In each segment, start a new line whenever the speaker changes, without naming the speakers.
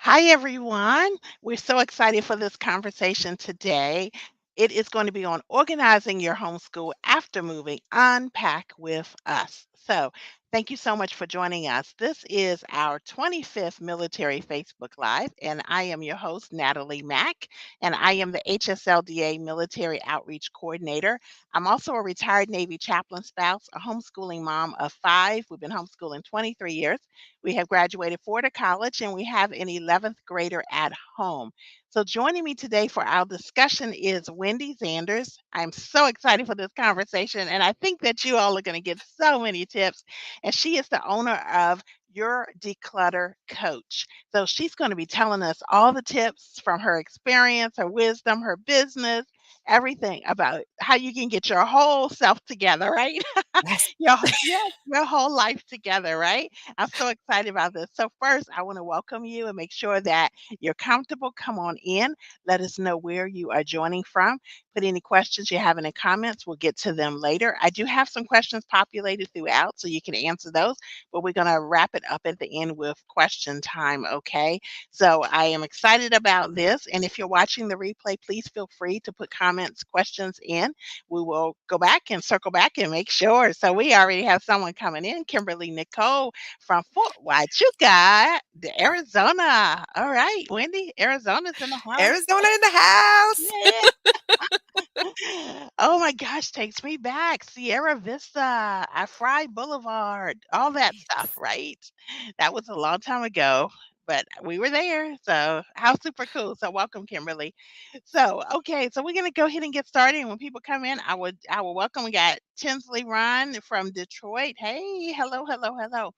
Hi, everyone. We're so excited for this conversation today. It is going to be on organizing your homeschool after moving, Unpack with us. So, thank you so much for joining us. This is our 25th Military Facebook Live, and I am your host, Natalie Mack, and I am the HSLDA Military Outreach Coordinator. I'm also a retired Navy chaplain spouse, a homeschooling mom of five. We've been homeschooling 23 years. We have graduated four to college, and we have an 11th grader at home. So, joining me today for our discussion is Wendy Zanders. I'm so excited for this conversation, and I think that you all are going to get so many tips. And she is the owner of Your Declutter Coach. So, she's going to be telling us all the tips from her experience, her wisdom, her business, everything about how you can get your whole self together, right?
Yes.
Your whole life together, right? I'm so excited about this. So first, I want to welcome you and make sure that you're comfortable. Come on in. Let us know where you are joining from. Put any questions you have in the comments. We'll get to them later. I do have some questions populated throughout, so you can answer those, but we're going to wrap it up at the end with question time, okay? So I am excited about this. And if you're watching the replay, please feel free to put comments, questions in. We will go back and circle back and make sure. So we already have someone coming in, Kimberly Nicole from Fort Huachuca, Arizona. All right, Wendy, Arizona's in the house.
Arizona in the house.
Yeah. Oh my gosh, takes me back. Sierra Vista, Fry Boulevard, all that stuff,
Yes.
right? That was a long time ago, but we were there. So how super cool. So welcome, Kimberly. So okay, so we're gonna go ahead and get started. And when people come in, I will welcome. We got Tinsley Ron from Detroit. Hey, hello, hello, hello.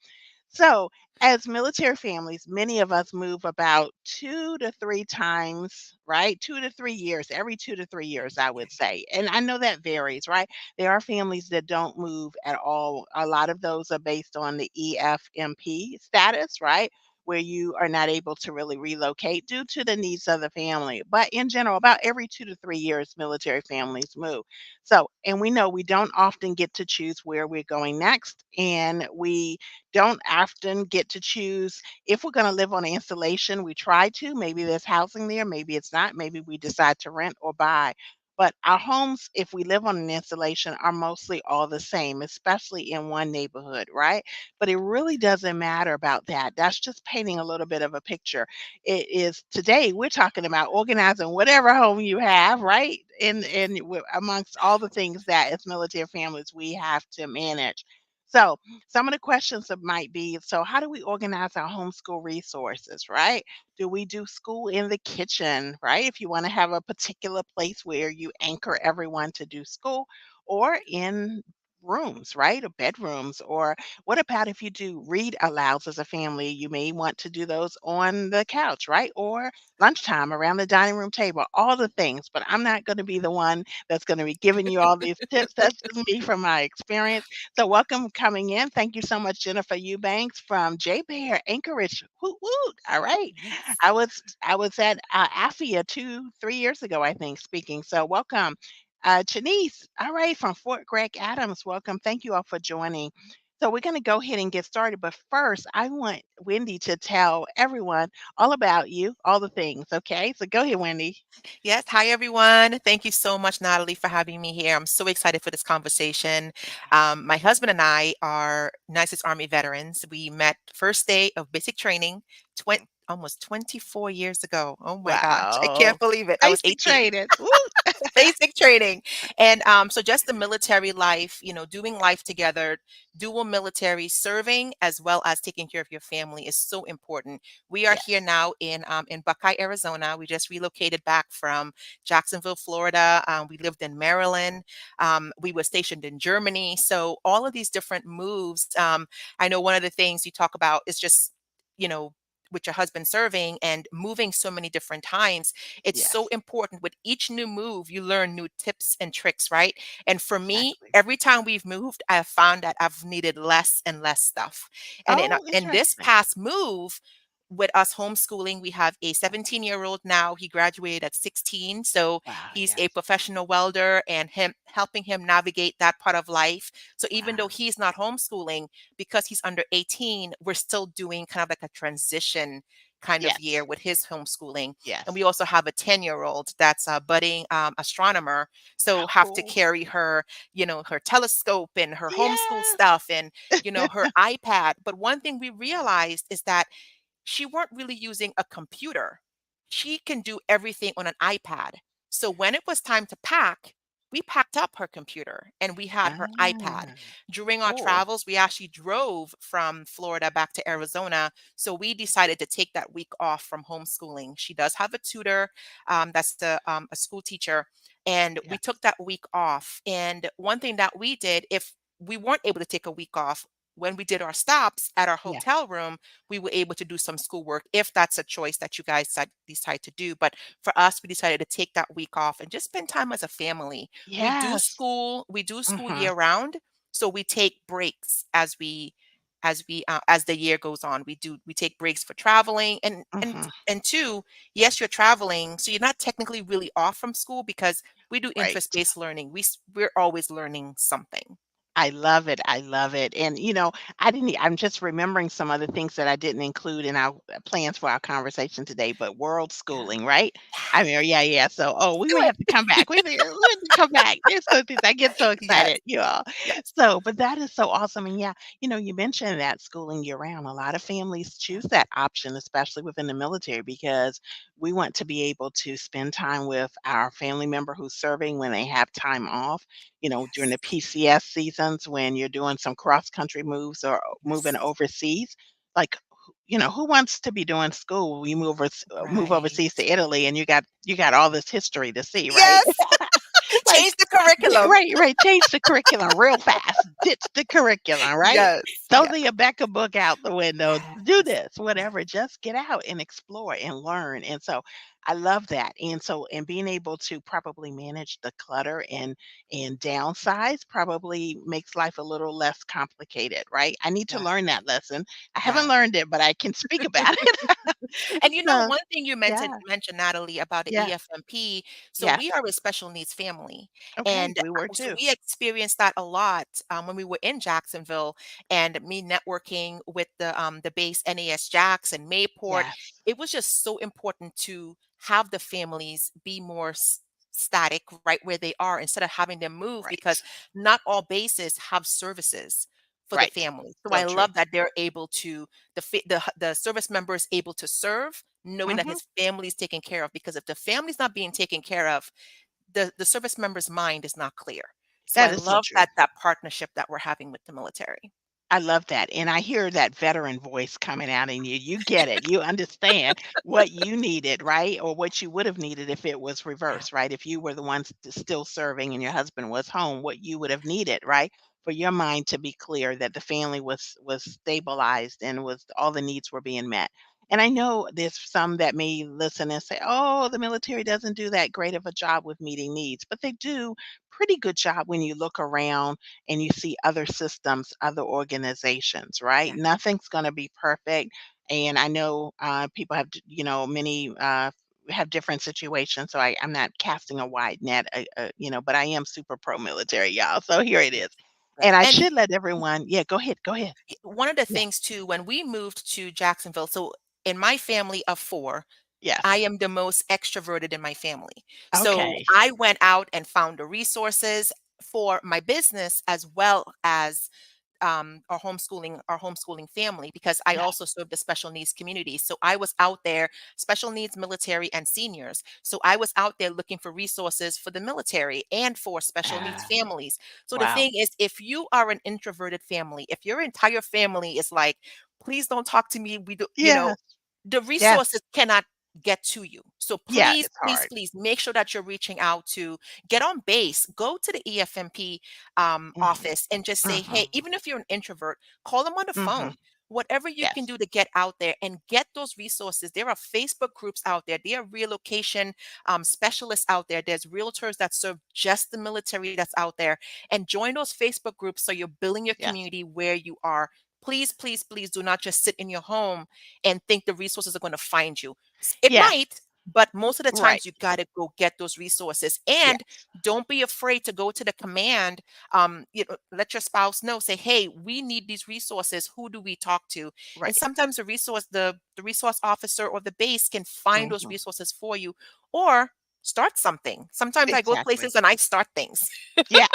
So, as military families, many of us move about 2 to 3 times, right? 2 to 3 years, every 2 to 3 years, I would say. And I know that varies, right? There are families that don't move at all. A lot of those are based on the EFMP status, right? Where you are not able to really relocate due to the needs of the family. But in general, about every 2 to 3 years, military families move. So, and we know we don't often get to choose where we're going next. And we don't often get to choose if we're going to live on an installation. We try to. Maybe there's housing there, maybe it's not. Maybe we decide to rent or buy. But our homes, if we live on an installation, are mostly all the same, especially in one neighborhood, right? But it really doesn't matter about that. That's just painting a little bit of a picture. It is today we're talking about organizing whatever home you have, right? Amongst all the things that as military families we have to manage. So some of the questions that might be, so how do we organize our homeschool resources, right? Do we do school in the kitchen, right? If you want to have a particular place where you anchor everyone to do school, or in rooms, right? Or bedrooms. Or what about if you do read alouds as a family? You may want to do those on the couch, right? Or lunchtime around the dining room table, all the things. But I'm not going to be the one that's going to be giving you all these tips. That's just me from my experience. So welcome coming in. Thank you so much, Jennifer Eubanks from J Bear, Anchorage. Woot woot. All right.
Yes.
I was at AFIA 2, 3 years ago, I think, speaking. So welcome. Janice, all right, from Fort Gregg Adams, welcome. Thank you all for joining. So we're going to go ahead and get started. But first, I want Wendy to tell everyone all about you, all the things. Okay. So go ahead, Wendy.
Yes. Hi, everyone. Thank you so much, Natalie, for having me here. I'm so excited for this conversation. My husband and I are United States Army veterans. We met first day of basic training, almost 24 years ago. Oh my gosh, I
Wow.
can't believe it. I was
Basic
18.
training. Woo.
Basic training. And so just the military life, doing life together, dual military serving as well as taking care of your family is so important. We are here
Yes.
now in Buckeye, Arizona. We just relocated back from Jacksonville, Florida. We lived in Maryland. We were stationed in Germany. So all of these different moves. I know one of the things you talk about is just, you know, with your husband serving and moving so many different times, it's so
Yes.
important. With each new move, you learn new tips and tricks, right? And for me,
Exactly.
every time we've moved, I have found that I've needed less and less stuff. And
Oh,
in this
interesting.
past move, with us homeschooling, we have a 17-year-old now. He graduated at 16, so
Wow.
he's a
Yes.
professional welder, and him helping him navigate that part of life. So even though
Wow.
he's not homeschooling, because he's under 18, we're still doing kind of like a transition kind of
Yes.
year with his homeschooling. And we
Yes.
also have a 10-year-old that's a budding astronomer. So have to
Oh,
carry her, her telescope and her homeschool
yes.
stuff and, her iPad. But one thing we realized is that she weren't really using a computer. She can do everything on an iPad. So when it was time to pack, we packed up her computer and we had her iPad.
Ah,
During our
cool.
travels, we actually drove from Florida back to Arizona. So we decided to take that week off from homeschooling. She does have a tutor, a school teacher, and we
Yes.
took that week off. And one thing that we did, if we weren't able to take a week off, when we did our stops at our
Yeah.
hotel room, we were able to do some schoolwork if that's a choice that you guys decide to do. But for us, we decided to take that week off and just spend time as a family.
Yes.
We do school
Mhm.
year round, so we take breaks as the year goes on. We take breaks for traveling
Mhm.
and two, yes, you're traveling, so you're not technically really off from school because we do
Right.
interest-based learning. We're always learning something.
I love it, I love it, and, I didn't I'm just remembering some other things that I didn't include in our plans for our conversation today, but world
Yeah.
schooling, right? I
Yes.
mean, yeah, yeah, so, we
Do
may
it.
have to come back. We have to come back. There's so things I get so
Yes.
excited, you all.
Yes.
So, but that is so awesome, and yeah, you mentioned that schooling year-round. A lot of families
Yeah.
choose that option, especially within the military, because we want to be able to spend time with our family member who's serving when they have time off, during
Yes.
the PCS seasons when you're doing some cross country moves or moving
Yes.
overseas. Like, who wants to be doing school? You move
Right.
overseas to Italy and you got all this history to see, right?
Yes.
Like,
Change the curriculum.
right, right, change the curriculum real fast, ditch the curriculum, right?
Yes.
Throw
Yeah.
the Abeka book out the window, do
Yes.
this, whatever, just get out and explore and learn, and so, I love that, and so and being able to probably manage the clutter and downsize probably makes life a little less complicated, right? I need to
Yeah.
learn that lesson. I haven't
Yeah.
learned it, but I can speak about it.
And
So,
one thing you mentioned
yeah,
mentioned, Natalie, about the
yeah,
EFMP. So we
yes.
are a special needs family.
Okay,
And
we were
so
too.
we experienced that a lot when we were in Jacksonville and me networking with the base NAS Jax and Mayport.
Yes,
It was just so important to have the families be more static right where they are instead of having them move because
right,
not all bases have services for the
right.
family. So
So
I
true.
love that they're able to the service member is able to serve, knowing that
Mhm.
his family is taken care of. Because if the family's not being taken care of, the service member's mind is not clear. So I
That is so
love
true.
that partnership that we're having with the military.
I love that, and I hear that veteran voice coming out in you. You get it. You understand what you needed, right? Or what you would have needed if it was
Yeah.
reversed, right? If you were the ones still serving and your husband was home, what you would have needed, right? For your mind to be clear that the family was stabilized and was all the needs were being met. And I know there's some that may listen and say, "Oh, the military doesn't do that great of a job with meeting needs," but they do pretty good job when you look around and you see other systems, other organizations, right?
Yeah.
Nothing's going to be perfect. And I know people have, many have different situations. So I'm not casting a wide net, but I am super pro military, y'all. So here it
Yes.
is.
Right.
And I
And
should let everyone, yeah, go ahead, go ahead.
one of the
Yeah.
things too, when we moved to Jacksonville, so in my family of four, I
Yes.
am the most extroverted in my family. So
Okay.
I went out and found the resources for my business as well as our homeschooling family because I
Yeah.
also serve the special needs community. So I was out there, special needs military and seniors. So I was out there looking for resources for the military and for special needs
Ah,
families. So the
wow.
thing is, if you are an introverted family, if your entire family is like, please don't talk to me, we do,
Yes.
the
Yes.
resources cannot get to you. So
Yeah.
please,
It's
please,
hard.
please make sure that you're reaching out to get on base, go to the EFMP
Hmm.
office and just say,
Hmm.
hey, even if you're an introvert, call them on the
Hmm.
phone. Whatever you can
Yes.
do to get out there and get those resources. There are Facebook groups out there. There are relocation specialists out there. There's realtors that serve just the military that's out there. And join those Facebook groups so you're building your
Yes.
community where you are. Please, please, please do not just sit in your home and think the resources are going to find you. It
Yes.
might, but most of the
Right.
times you got to go get those resources, and
Yes.
don't be afraid to go to the command. Let your spouse know, say, hey, we need these resources, who do we talk to? And
Right.
sometimes the resource officer or the base can find those
Mhm.
resources for you, or start something. Sometimes I go
Exactly.
places and I start things.
Yeah.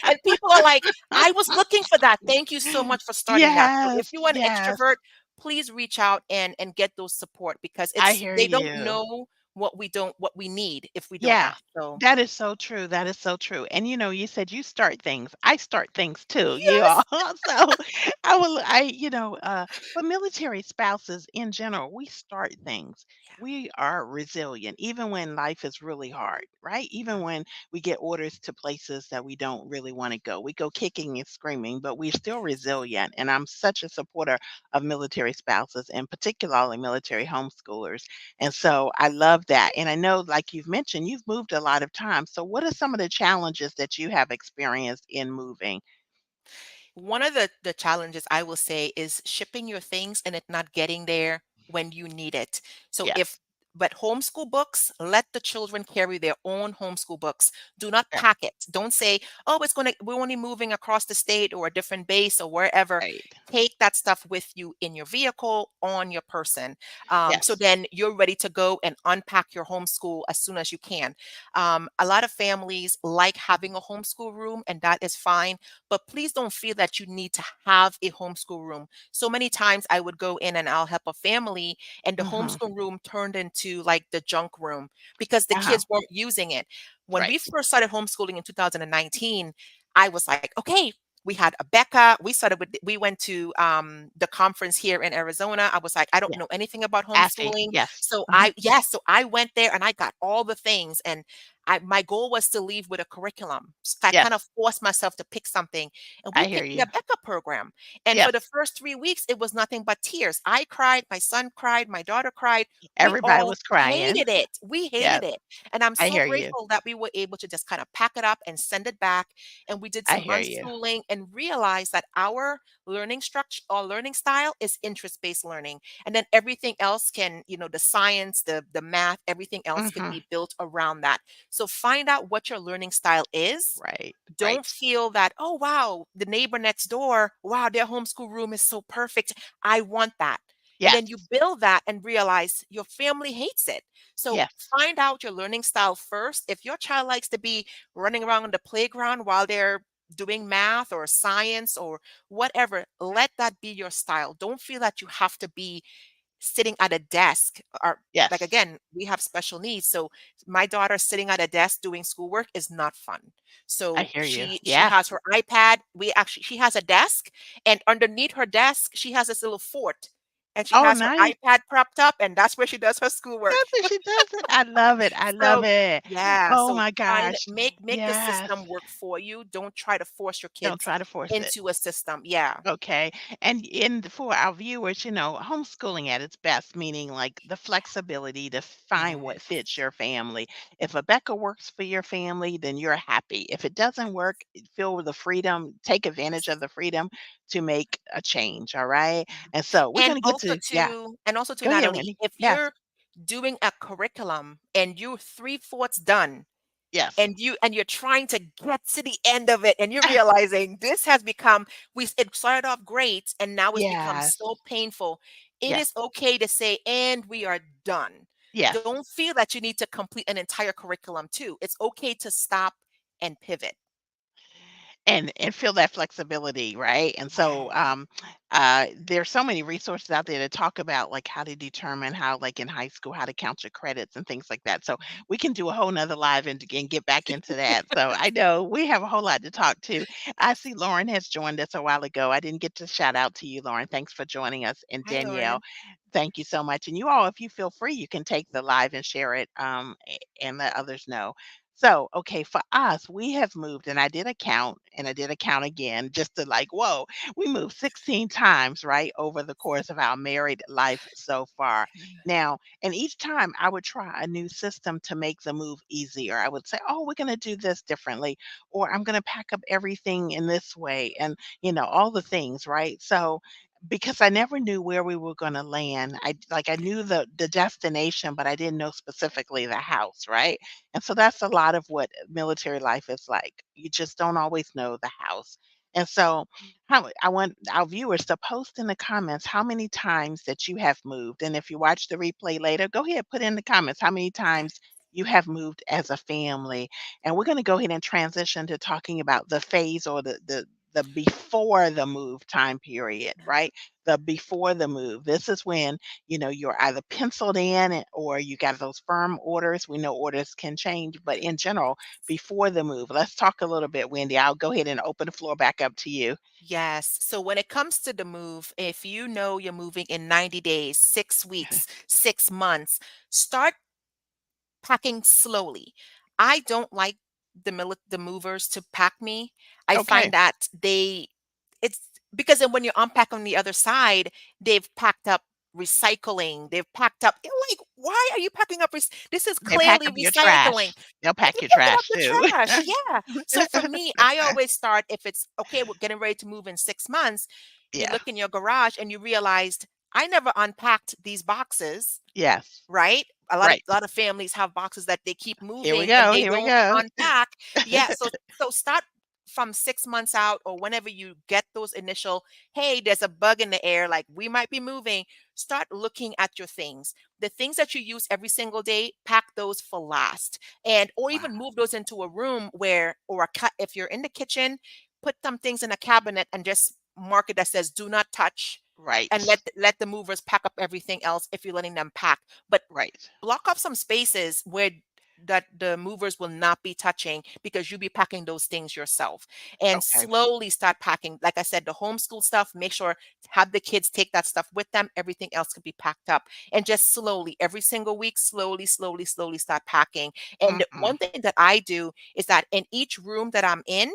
And people are like, I was looking for that. Thank you so much for starting that. So if
Yes,
you're an
yes.
extrovert, please reach out and get those support, because
I
it's
hear
they don't
you.
know what we need if we don't
Yeah,
ask. So
that is so true, that is so true, and, you said you start things. I start things too, you all.
yes.
So, for military spouses in general, we start things.
Yeah.
We are resilient even when life is really hard, right? Even when we get orders to places that we don't really wanna go. We go kicking and screaming, but we're still resilient, and I'm such a supporter of military spouses, and particularly military homeschoolers. And so I love that. And I know, like you've mentioned, you've moved a lot of times. So, what are some of the challenges that you have experienced in moving?
One of the challenges I will say is shipping your things and it not getting there when you need it. So
Yes.
if but homeschool books, let the children carry their own homeschool books. Do not
Right.
pack it. Don't say, "Oh, we're only moving across the state or a different base or wherever."
Right.
Take that stuff with you in your vehicle, on your person. So
Yes.
then you're ready to go and unpack your homeschool as soon as you can. A lot of families like having a homeschool room, and that is fine, but please don't feel that you need to have a homeschool room. So many times I would go in and I'll help a family, and the
Hmm.
homeschool room turned into like the junk room because the
Uh-huh.
kids weren't using it. When
Right.
we first started homeschooling in 2019, I was like, okay, we had a Becca. We went to the conference here in Arizona. I was like, I don't
Yeah.
know anything about
Affy.
homeschooling.
Yes.
So
Hmm.
so I went there and I got all the things, and my goal was to leave with a curriculum. So I kind of
Yes.
forced myself to pick something, and we
I hear
picked the
you.
Becca program. And for
Yes.
the first 3 weeks, it was nothing but tears. I cried, my son cried, my daughter cried. We
Everybody
all
was crying.
hated it. We
Yes.
hated it. And I'm
I
so
hear you.
grateful that we were able to just kind of pack it up and send it back. And we did
I
some
hear you.
unschooling and realized that our learning structure or learning style is interest-based learning. And then everything else can, the science, the math, everything else could
Hmm.
be built around that. So find out what your learning style is.
Right.
Don't
Right.
feel that, oh, wow, the neighbor next door, wow, their homeschool room is so perfect. I want that. And then you
Yes.
build that and realize your family hates it. So
Yes.
find out your learning style first. If your child likes to be running around on the playground while they're doing math or science or whatever, let that be your style. Don't feel that you have to be sitting at a desk, or like,
Yes.
again, we have special needs, so my daughter sitting at a desk doing schoolwork is not fun.
I
So
hear you.
she
Yes.
has her iPad. She has a desk, and underneath her desk she has this little fort, and she
Oh,
has her
nice.
iPad propped up, and that's where she does her schoolwork.
That's what she does it. I love it. I love
So
it.
yeah,
Oh
so
my
find
gosh.
make the
Yes.
system work for you. Don't try to force your
Don't
kids
try to force it.
into a system. Yeah.
Okay. And for our viewers, homeschooling at its best, meaning like the flexibility to find what
Yes.
fits your family. If a Becca works for your family, then you're happy. If it doesn't work, feel the freedom, take advantage of the freedom to make a change. All right. And so we're
And
going to get
also
to, yeah,
to
go ahead,
Natalie,
Wendy.
if
Yes.
you're doing a curriculum and you're three-fourths done,
Yes.
and you're trying to get to the end of it, and you're realizing this has become it started off great and now it's become
Yes.
so painful. It
Yes.
is okay to say, and we are done.
Yes.
Don't feel that you need to complete an entire curriculum too. It's okay to stop and pivot.
And feel that flexibility, right? And so,
Yes.
there's so many resources out there to talk about, like, how to determine how, like, in high school, how to count your credits and things like that. So
Mhm.
we can do a whole nother live and get back into that. So I know we have a whole lot to talk to. I see Lauren has joined us a while ago. I didn't get to shout out to you, Lauren. Thanks for joining us. And
Hi,
Danielle,
Lauren.
thank you so much. And you all, if you feel free, you can take the live and share it, and let others know. So, okay, for us, we have moved, and I did a count, and I did a count again just to like, whoa, we moved 16 times, right, over the course of our married life so far. Now, and each time I would try a new system to make the move easier. I would say, oh, we're going to do this differently, or I'm going to pack up everything in this way, and, all the things, right? So, because I never knew where we were gonna land. I knew the destination, but I didn't know specifically the house, right? And so that's a lot of what military life is like. You just don't always know the house. And so how I want our viewers to post in the comments how many times that you have moved. And if you watch the replay later, go ahead, put in the comments how many times you have moved as a family. And we're gonna go ahead and transition to talking about the phase or the before the move time period, right? The before the move. This is when, you're either penciled in or you got those firm orders. We know orders can change, but in general, before the move. Let's talk a little bit, Wendy. I'll go ahead and open the floor back up to you.
Yes. So when it comes to the move, if you know you're moving in 90 days, 6 weeks, 6 months, start packing slowly. I don't like the movers to pack me. I
Okay.
find that it's because then when you unpack on the other side, they've packed up recycling. They've packed up, you're like, why are you packing up? This is
They pack
clearly
up your
recycling.
trash. They'll pack
You're
your
picking up
trash
the
too.
trash. Yeah. So for me, I always start if it's okay, we're getting ready to move in 6 months. You
Yeah.
look in your garage and you realized I never unpacked these boxes,
Yes.
right?
Right.
A lot of families have boxes that they keep
Here we
moving and
go.
they
Here we
don't
go.
unpack. Yeah, so start from 6 months out or whenever you get those initial, hey, there's a bug in the air, like we might be moving. Start looking at your things. The things that you use every single day, pack those for last. And or
Wow.
even move those into a room where or if you're in the kitchen, put some things in a cabinet and just mark it that says do not touch and
Right.
let the movers pack up everything else if you're letting them pack. But
Right.
block off some spaces where that the movers will not be touching because you'll be packing those things yourself and
Okay.
slowly start packing. Like I said, the homeschool stuff, make sure have the kids take that stuff with them. Everything else can be packed up and just slowly every single week, slowly start packing. And
Mhm.
one thing that I do is that in each room that I'm in,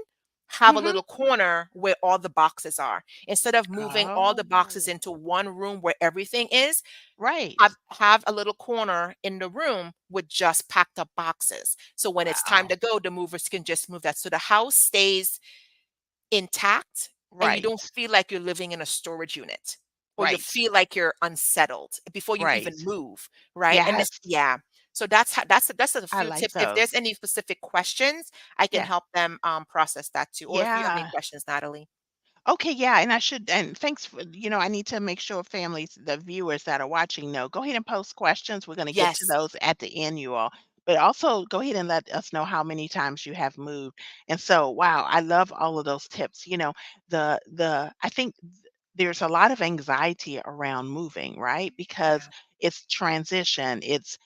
have a
Mhm.
little corner where all the boxes are. Instead of moving all the boxes
Oh.
into one room where everything is,
Right.
have a little corner in the room with just packed up boxes. So when it's time
Wow.
to go, the movers can just move that. So the house stays intact and you don't
Right.
feel like you're living in a storage unit or you
Right.
feel like you're unsettled before you even
Right.
move, right? And
Yes.
yeah. So that's a
I
few
like
tips. If
those.
there's any specific questions, I can
Yeah.
help them process that too. Or if you have any
Yeah.
questions, Natalie.
Okay, yeah, and thanks for, I need to make sure families, the viewers that are watching know. Go ahead and post questions. We're going to get to
Yes.
those at the end, you all. But also go ahead and let us know how many times you have moved. And so, wow, I love all of those tips. I think there's a lot of anxiety around moving, right? Because
Yeah.
it's transition, it's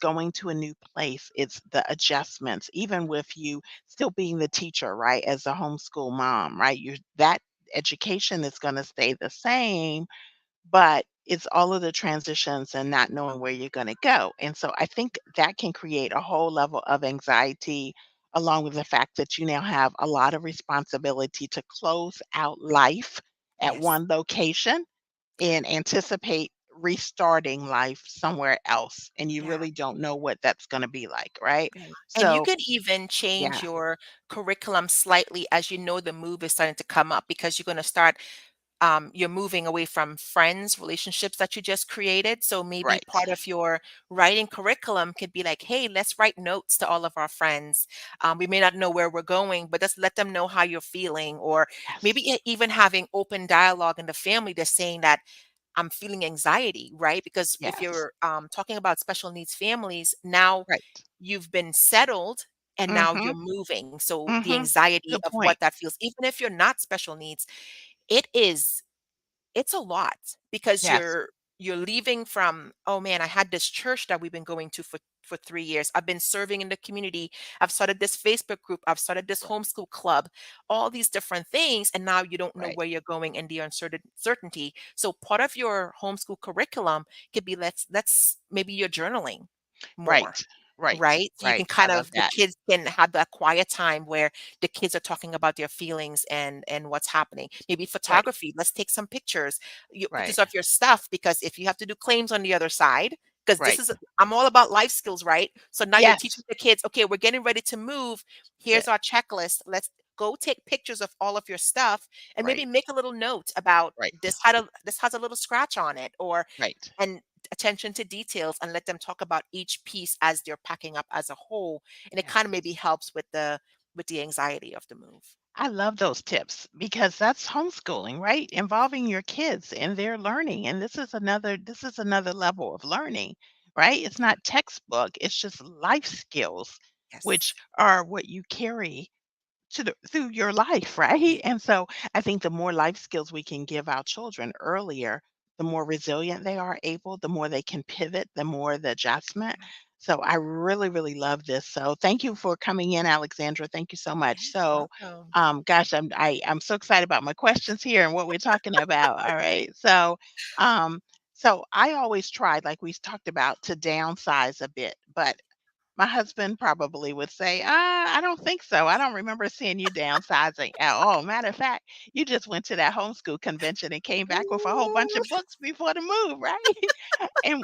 going to a new place, it's the adjustments, even with you still being the teacher, right? As a homeschool mom, right? You that education is going to stay the same, but it's all of the transitions and not knowing where you're going to go. And so I think that can create a whole level of anxiety, along with the fact that you now have a lot of responsibility to close out life at
Yes.
one location and anticipate restarting life somewhere else. And you
Yeah.
really don't know what that's going to be like, right?
Yeah, and you
So,
could even change
yeah,
your curriculum slightly as you know the move is starting to come up because you're going to start you're moving away from friends, relationships that you just created. So maybe
right.
part of your writing curriculum could be like, hey, let's write notes to all of our friends. We may not know where we're going, but just let them know how you're feeling. Or maybe
Yes.
even having open dialogue in the family that's saying that I'm feeling anxiety, right? Because if
Yes.
you're talking about special needs families, now
Right.
you've been settled and now
Mm-hmm.
you're moving. So the
Mm-hmm.
anxiety
Good
of
point.
what that feels, even if you're not special needs, it is it's a lot because
Yes.
you're leaving from, oh man, I had this church that we've been going to for 3 years. I've been serving in the community. I've started this Facebook group. I've started this
Right.
homeschool club, all these different things. And now you don't know
Right.
where you're going and the uncertainty. So part of your homeschool curriculum could be let's maybe you're journaling more.
Right. Right.
Right? So you can
Right. I
kind
love
of the
that.
kids can have that quiet time where the kids are talking about their feelings and what's happening. Maybe
Right.
photography, let's take some pictures.
Right.
Pictures of your stuff because if you have to do claims on the other side, because this
Right.
is I'm all about life skills, right? So now you're teaching
Yes.
the kids, okay, we're getting ready to move.
Yeah.
Here's our checklist. Let's go take pictures of all of your stuff and maybe
Right.
make a little note about
Right.
this has a little scratch on it, or
Right.
and attention to details, and let them talk about each piece as they're packing up as a whole. And it kind of maybe
Yes.
helps with the anxiety of the move.
I love those tips because that's homeschooling, right? Involving your kids and their learning. And this is another level of learning, right? It's not textbook, it's just life skills, which
Yes.
are what you carry through your life, right?
Yeah.
And so I think the more life skills we can give our children earlier, the more resilient they are able, the more they can pivot, the more the adjustment. So I really, really love this. So thank you for coming in, Alexandra. Thank you so much. So,
Welcome.
gosh, I'm so excited about my questions here and what we're talking about. All right. So I always try, like we talked about, to downsize a bit, but my husband probably would say, I don't think so. I don't remember seeing you downsizing at all. Matter of fact, you just went to that homeschool convention and came back with a whole bunch
Ooh.
of books before the move, right? And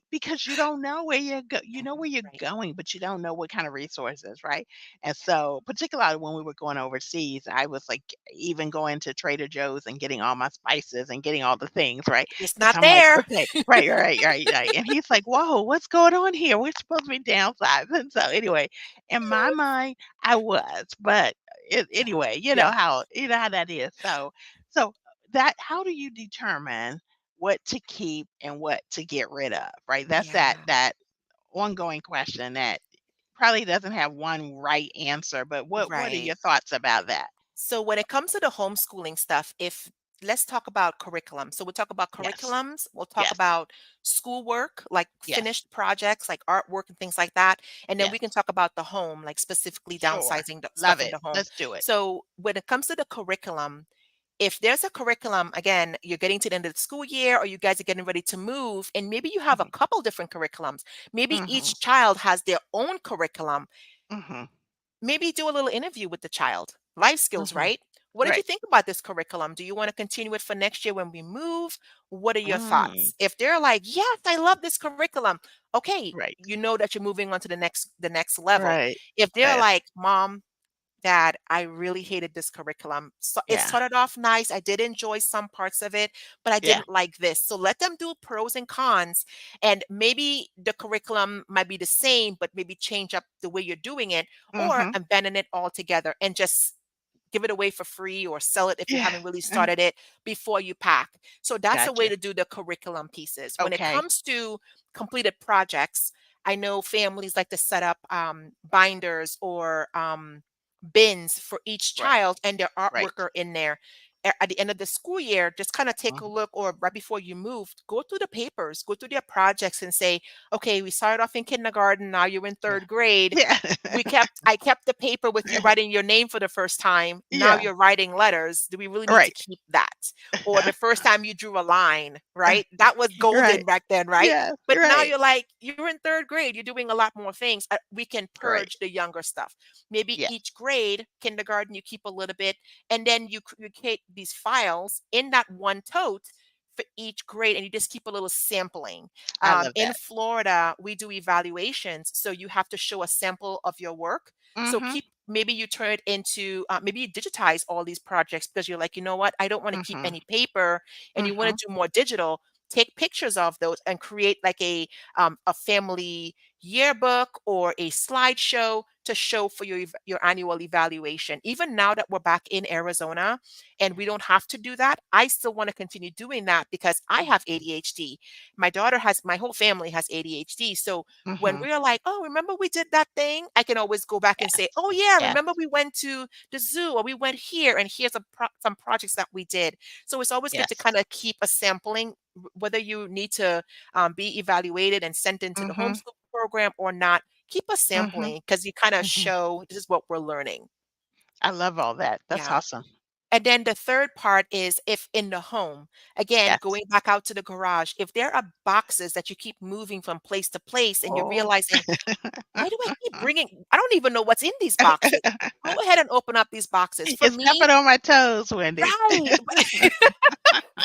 because you don't know where you know where you're
Right.
going, but you don't know what kind of resources, right? And so, particularly when we were going overseas, I was like even going to Trader Joe's and getting all my spices and getting all the things, right?
It's
And
not
so I'm like,
there.
okay, right, right, right, right. And he's like, whoa, what's going on here? We're supposed to be downsizing. So anyway, in my mind, I was, but
Yeah.
anyway,
Yeah.
you know how that is. So that how do you determine what to keep and what to get rid of, right? That's that
Yeah.
that ongoing question that probably doesn't have one right answer, but what are
Right.
your thoughts about that?
So when it comes to the homeschooling stuff, if let's talk about curriculum. So we'll talk about
Yes.
curriculums, we'll talk
Yes.
about schoolwork, like
Yes.
finished projects, like artwork and things like that. And then we can
Yes.
talk about the home, like specifically
Sure.
downsizing the
Love
stuff in
it.
the home.
Let's do it.
So when it comes to the curriculum, if there's a curriculum, again, you're getting to the end of the school year or you guys are getting ready to move, and maybe you have a
Mhm.
couple different curriculums. Maybe
Mhm.
each child has their own curriculum.
Mhm.
Maybe do a little interview with the child. Life skills,
Mhm.
right? What did you
Right.
think about this curriculum? Do you want to continue it for next year when we move? What are your
Mm.
thoughts? If they're like, "Yes, I love this curriculum." Okay,
Right.
you know that you're moving on to the next level.
Right.
If they're
Yes.
like, "Mom, Dad, I really hated this curriculum. So it
Yeah.
started off nice. I did enjoy some parts of it, but I
Yeah.
didn't like this." So let them do pros and cons. And maybe the curriculum might be the same, but maybe change up the way you're doing it, or
Mhm.
abandon it altogether and just give it away for free or sell it if you
Yeah.
haven't really started it before you pack. So that's a way
Gotcha.
to do the curriculum pieces. When it
Okay.
comes to completed projects, I know families like to set up binders or bins for each
Right.
child, and their artwork
Right.
are in there. At the end of the school year, just kind of take a
Mhm.
look, or right before you move, go through the papers, go through their projects and say, okay, we started off in kindergarten, now you're in
Yeah.
third grade.
Yeah.
I kept the paper with you writing your name for the first time. Now
Yeah.
you're writing letters. Do we really need to
Right.
keep that? Or the first time you drew a line, right? That was golden
Right.
back then, right?
Yes.
But now
Right.
you're like, you're in third grade, you're doing a lot more things. We can
Right.
purge the younger stuff. Maybe
Yeah.
each grade, kindergarten, you keep a little bit, and then you create these files in that one tote for each grade, and you just keep a little sampling.
I love
In
that.
Florida, we do evaluations, so you have to show a sample of your work. So
Mhm.
keep maybe you turn it into maybe you digitize all these projects because you're like, you know what, I don't want to keep
Mhm.
any paper, and you want
Mhm.
to do more digital. Take pictures of those and create like a family yearbook or a slideshow to show for your annual evaluation. Even now that we're back in Arizona and we don't have to do that, I still want to continue doing that because I have
Mhm.
ADHD. My whole family has ADHD. So when
Mhm.
we're like, oh, remember we did that thing? I can always go back and say, oh, yeah,
Yes.
remember we went to the zoo or we went here and here's some projects that we did. So it's always good to
Yes.
kind of keep a sampling, whether you need to be evaluated and sent into the
Mhm.
homeschool program or not. Keep a
Mhm.
sampling because you kind of
Mhm.
show this is what we're learning.
I love all that. That's
Yeah.
awesome.
And then the third part is if in the home, again,
Yes.
going back out to the garage, if there are boxes that you keep moving from place to place and you're
Oh.
realizing, why do I keep bringing, I don't even know what's in these boxes. Go ahead and open up these boxes. For
You're
me,
stepping on my toes, Wendy.
right.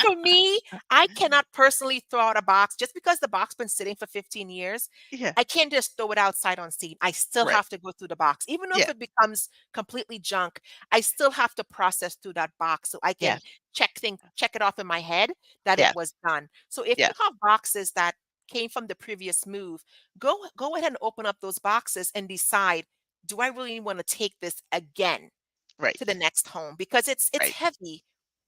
For me, I cannot personally throw out a box just because the box been sitting for 15 years.
Yeah,
I can't just throw it outside on scene. I still
right.
have to go through the box. Even though if
Yeah,
it becomes completely junk, I still have to process through that box so I can
yes,
check it off in my head that it
yes,
was done. So if you
yes,
have boxes that came from the previous move, go ahead and open up those boxes and decide, do I really want to take this again to the
right,
next home? Because it's
right.
heavy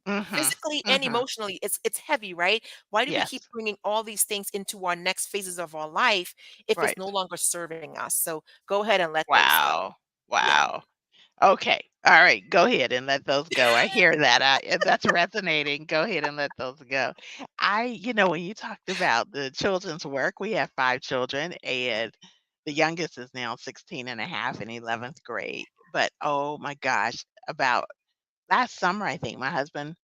Mhm,
physically and
mhm.
emotionally. It's heavy, right? Why do we keep
Yes,
bringing all these things into our next phases of our life if it's
right.
no longer serving us? So go ahead and let those go.
Wow,
Yeah.
wow. Okay. All right, go ahead and let those go. I hear that. That's resonating. Go ahead and let those go. When you talked about the children's work, we have 5 children, and the youngest is now 16 and a half in 11th grade. But oh my gosh, about last summer, I think my husband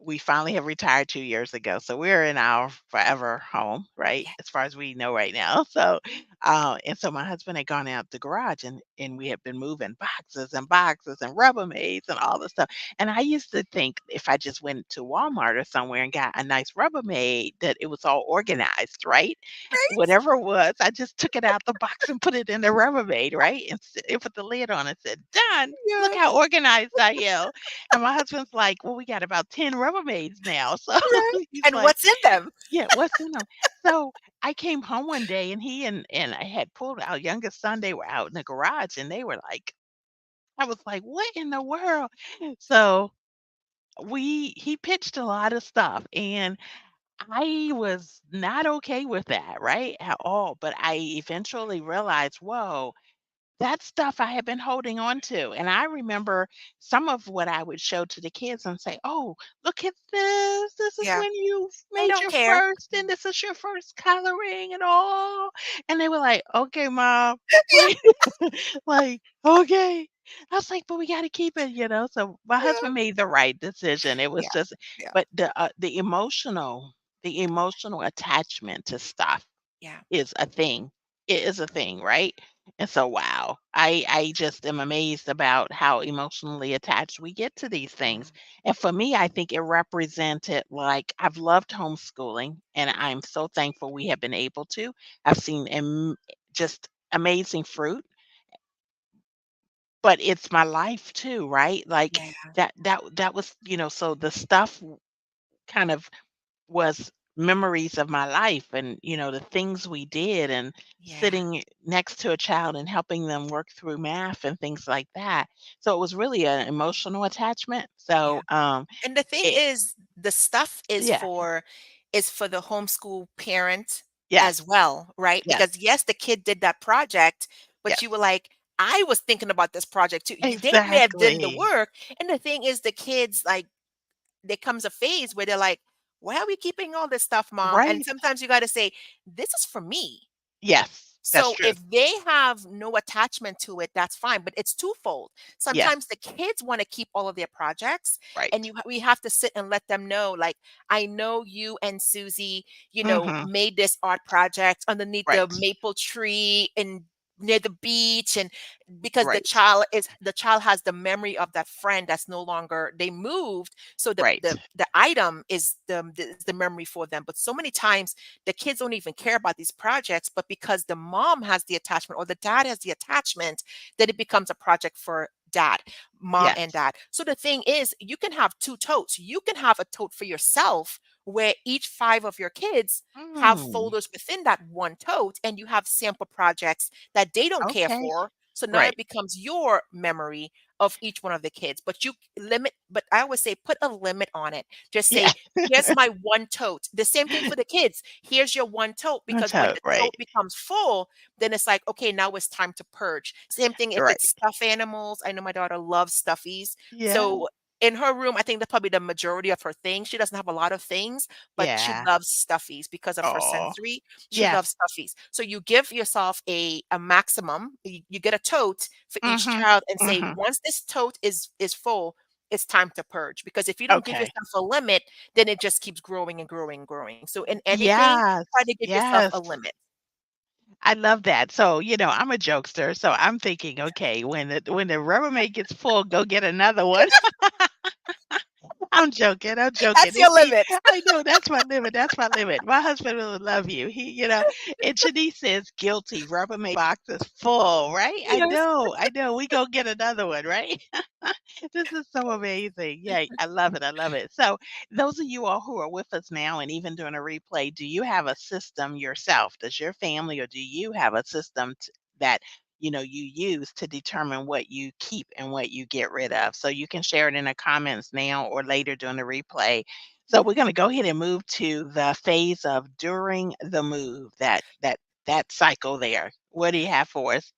we finally have retired 2 years ago, so we're in our forever home, right,
Yeah.
as far as we know right now. So my husband had gone out the garage and we had been moving boxes and boxes and Rubbermaids and all this stuff, and I used to think if I just went to Walmart or somewhere and got a nice Rubbermaid that it was all organized, right?
Right?
Whatever it was, I just took it out the box and put it in the Rubbermaid, right? And put the lid on and said, "Done. Look
Yeah.
how organized I am." And my husband's like, "Well, we got about 10 Rubbermaids now." So
Right.
he's
And
like,
what's in them?
"Yeah, what's in them?" So I came home one day and he and I had pulled our youngest son, they were out in the garage and they were like I was like, "What in the world?" So he pitched a lot of stuff and I was not okay with that, right? At all. But I eventually realized, whoa, that stuff I had been holding on to, and I remember some of what I would show to the kids and say, "Oh, look at this. This is
Yeah.
when you
They
made
don't
your
care.
first, and this is your first coloring and all." And they were like, "Okay, mom."
Yeah.
Like, like, "Okay." I was like, "But we gotta keep it," you know? So my
Yeah.
husband made the right decision. It was
Yeah.
just
Yeah.
but the emotional attachment to stuff
Yeah.
is a thing. It is a thing, right? And so, wow, I just am amazed about how emotionally attached we get to these things.
Mm.
And for me, I think it represented like I've loved homeschooling, and I'm so thankful we have been able to. I've seen just amazing fruit, but it's my life too, right? Like
Yeah.
that was, so the stuff kind of was memories of my life and, the things we did and
Yeah.
sitting next to a child and helping them work through math and things like that. So it was really an emotional attachment.
Yeah.
So,
And the thing
it
is, the stuff
yeah.
is for the homeschool parent
Yes.
as well, right?
Yes.
Because yes, the kid did that project, but you
Yes.
were like, I was thinking about this project too. They may have done the
Exactly.
work. And the thing is, the kids like there comes a phase where they're like, why are we keeping all this stuff, mom? And
Right.
sometimes you got to say, this is for me.
Yes. That's
So
true.
if they have no attachment to it, that's fine. But it's twofold.
Yes.
Sometimes the kids want to keep all of their projects, and
Right.
we have to sit and let them know, like, I know you and Susie,
Mhm.
made this art project underneath the
Right.
maple tree and near the beach, and because
Right.
the child has the memory of that friend that's no longer, they moved, so the
Right.
the item is the memory for them. But so many times the kids don't even care about these projects, but because the mom has the attachment or the dad has the attachment, then it becomes a project for mom and
Yes.
dad. So the thing is, you can have two totes. You can have a tote for yourself where each five of your kids have
Mm.
folders within that one tote, and you have sample projects that they don't care
Okay.
for. So now
Right.
it becomes your memory of each one of the kids. But but I always say put a limit on it. Just
Yeah.
say, here's my one tote. The same thing for the kids. Here's your one tote,
That's
because when
how
the
right.
tote becomes full, then it's like, okay, now it's time to purge. Same thing if
Right.
it's stuffed animals. I know my daughter loves stuffies.
Yeah.
So in her room, I think that's probably the majority of her things. She doesn't have a lot of things, but she
Yeah.
loves stuffies because of her
Oh.
sensory. She
Yes.
loves stuffies. So you give yourself a maximum. You get a tote for each
Mhm.
child and say,
Mhm.
once this tote is full, it's time to purge, because if you don't give
Okay.
yourself a limit, then it just keeps growing and growing and growing. So in anything,
Yes,
try to give yourself
yes.
a limit.
I love that. So, I'm a jokester, so I'm thinking, okay, when the Rubbermaid gets full, go get another one. I'm joking, I'm joking.
That's
And
your
see,
limit.
I know that's my limit, that's my limit. My husband will love you. And Shanice says, "Guilty, Rubbermaid box is full," right?
Yes.
I know. We go get another one, right? This is so amazing. Yeah, I love it, I love it. So, those of you all who are with us now and even doing a replay, do you have a system yourself? Does your family or do you have a system that you use to determine what you keep and what you get rid of? So you can share it in the comments now or later during the replay. So we're going to go ahead and move to the phase of during the move, that cycle there. What do you have for us?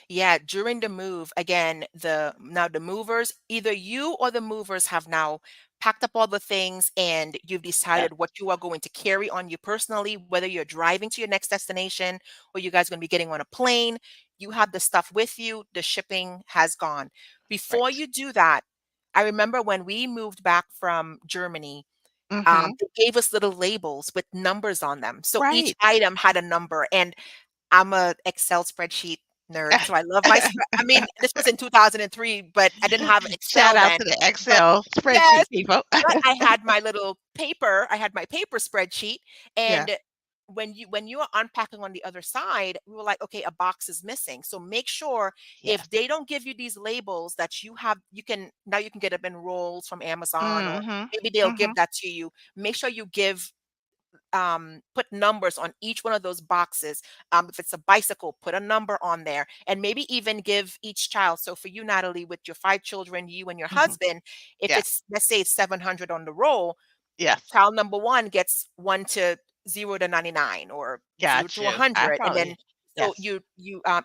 Yeah, during the move, again, the movers, either you or the movers have now packed up all the things and you've
Yes.
decided what you are going to carry on you personally, whether you're driving to your next destination or you guys are going to be getting on a plane. You have the stuff with you, the shipping has gone. Before
Right.
you do that, I remember when we moved back from Germany,
Mhm.
they gave us little labels with numbers on them. So each
Right.
item had a number. And I'm a Excel spreadsheet nerd, so I love my I mean, this was in 2003, but I didn't have
Shout
Excel
out
then.
to the
But
Excel
yes,
spreadsheet people.
but I had my little paper, I had my paper spreadsheet,
Yeah.
and when you are unpacking on the other side, we were like, "Okay, a box is missing." So make sure
Yes.
if they don't give you these labels that you can get them in rolls from Amazon, or
Mhm.
maybe they'll give
Mhm.
that to you. Make sure you put numbers on each one of those boxes. If it's a bicycle, put a number on there, and maybe even give each child. So for you, Natalie, with your 5 children, you and your
Mhm.
husband, if
Yeah.
it's, let's say it's 700 on the roll,
Yes.
child number one gets 1 to 0 to 99, or 0 to
Got
one
you. I
hundred, and
follow you.
then so
Yes.
you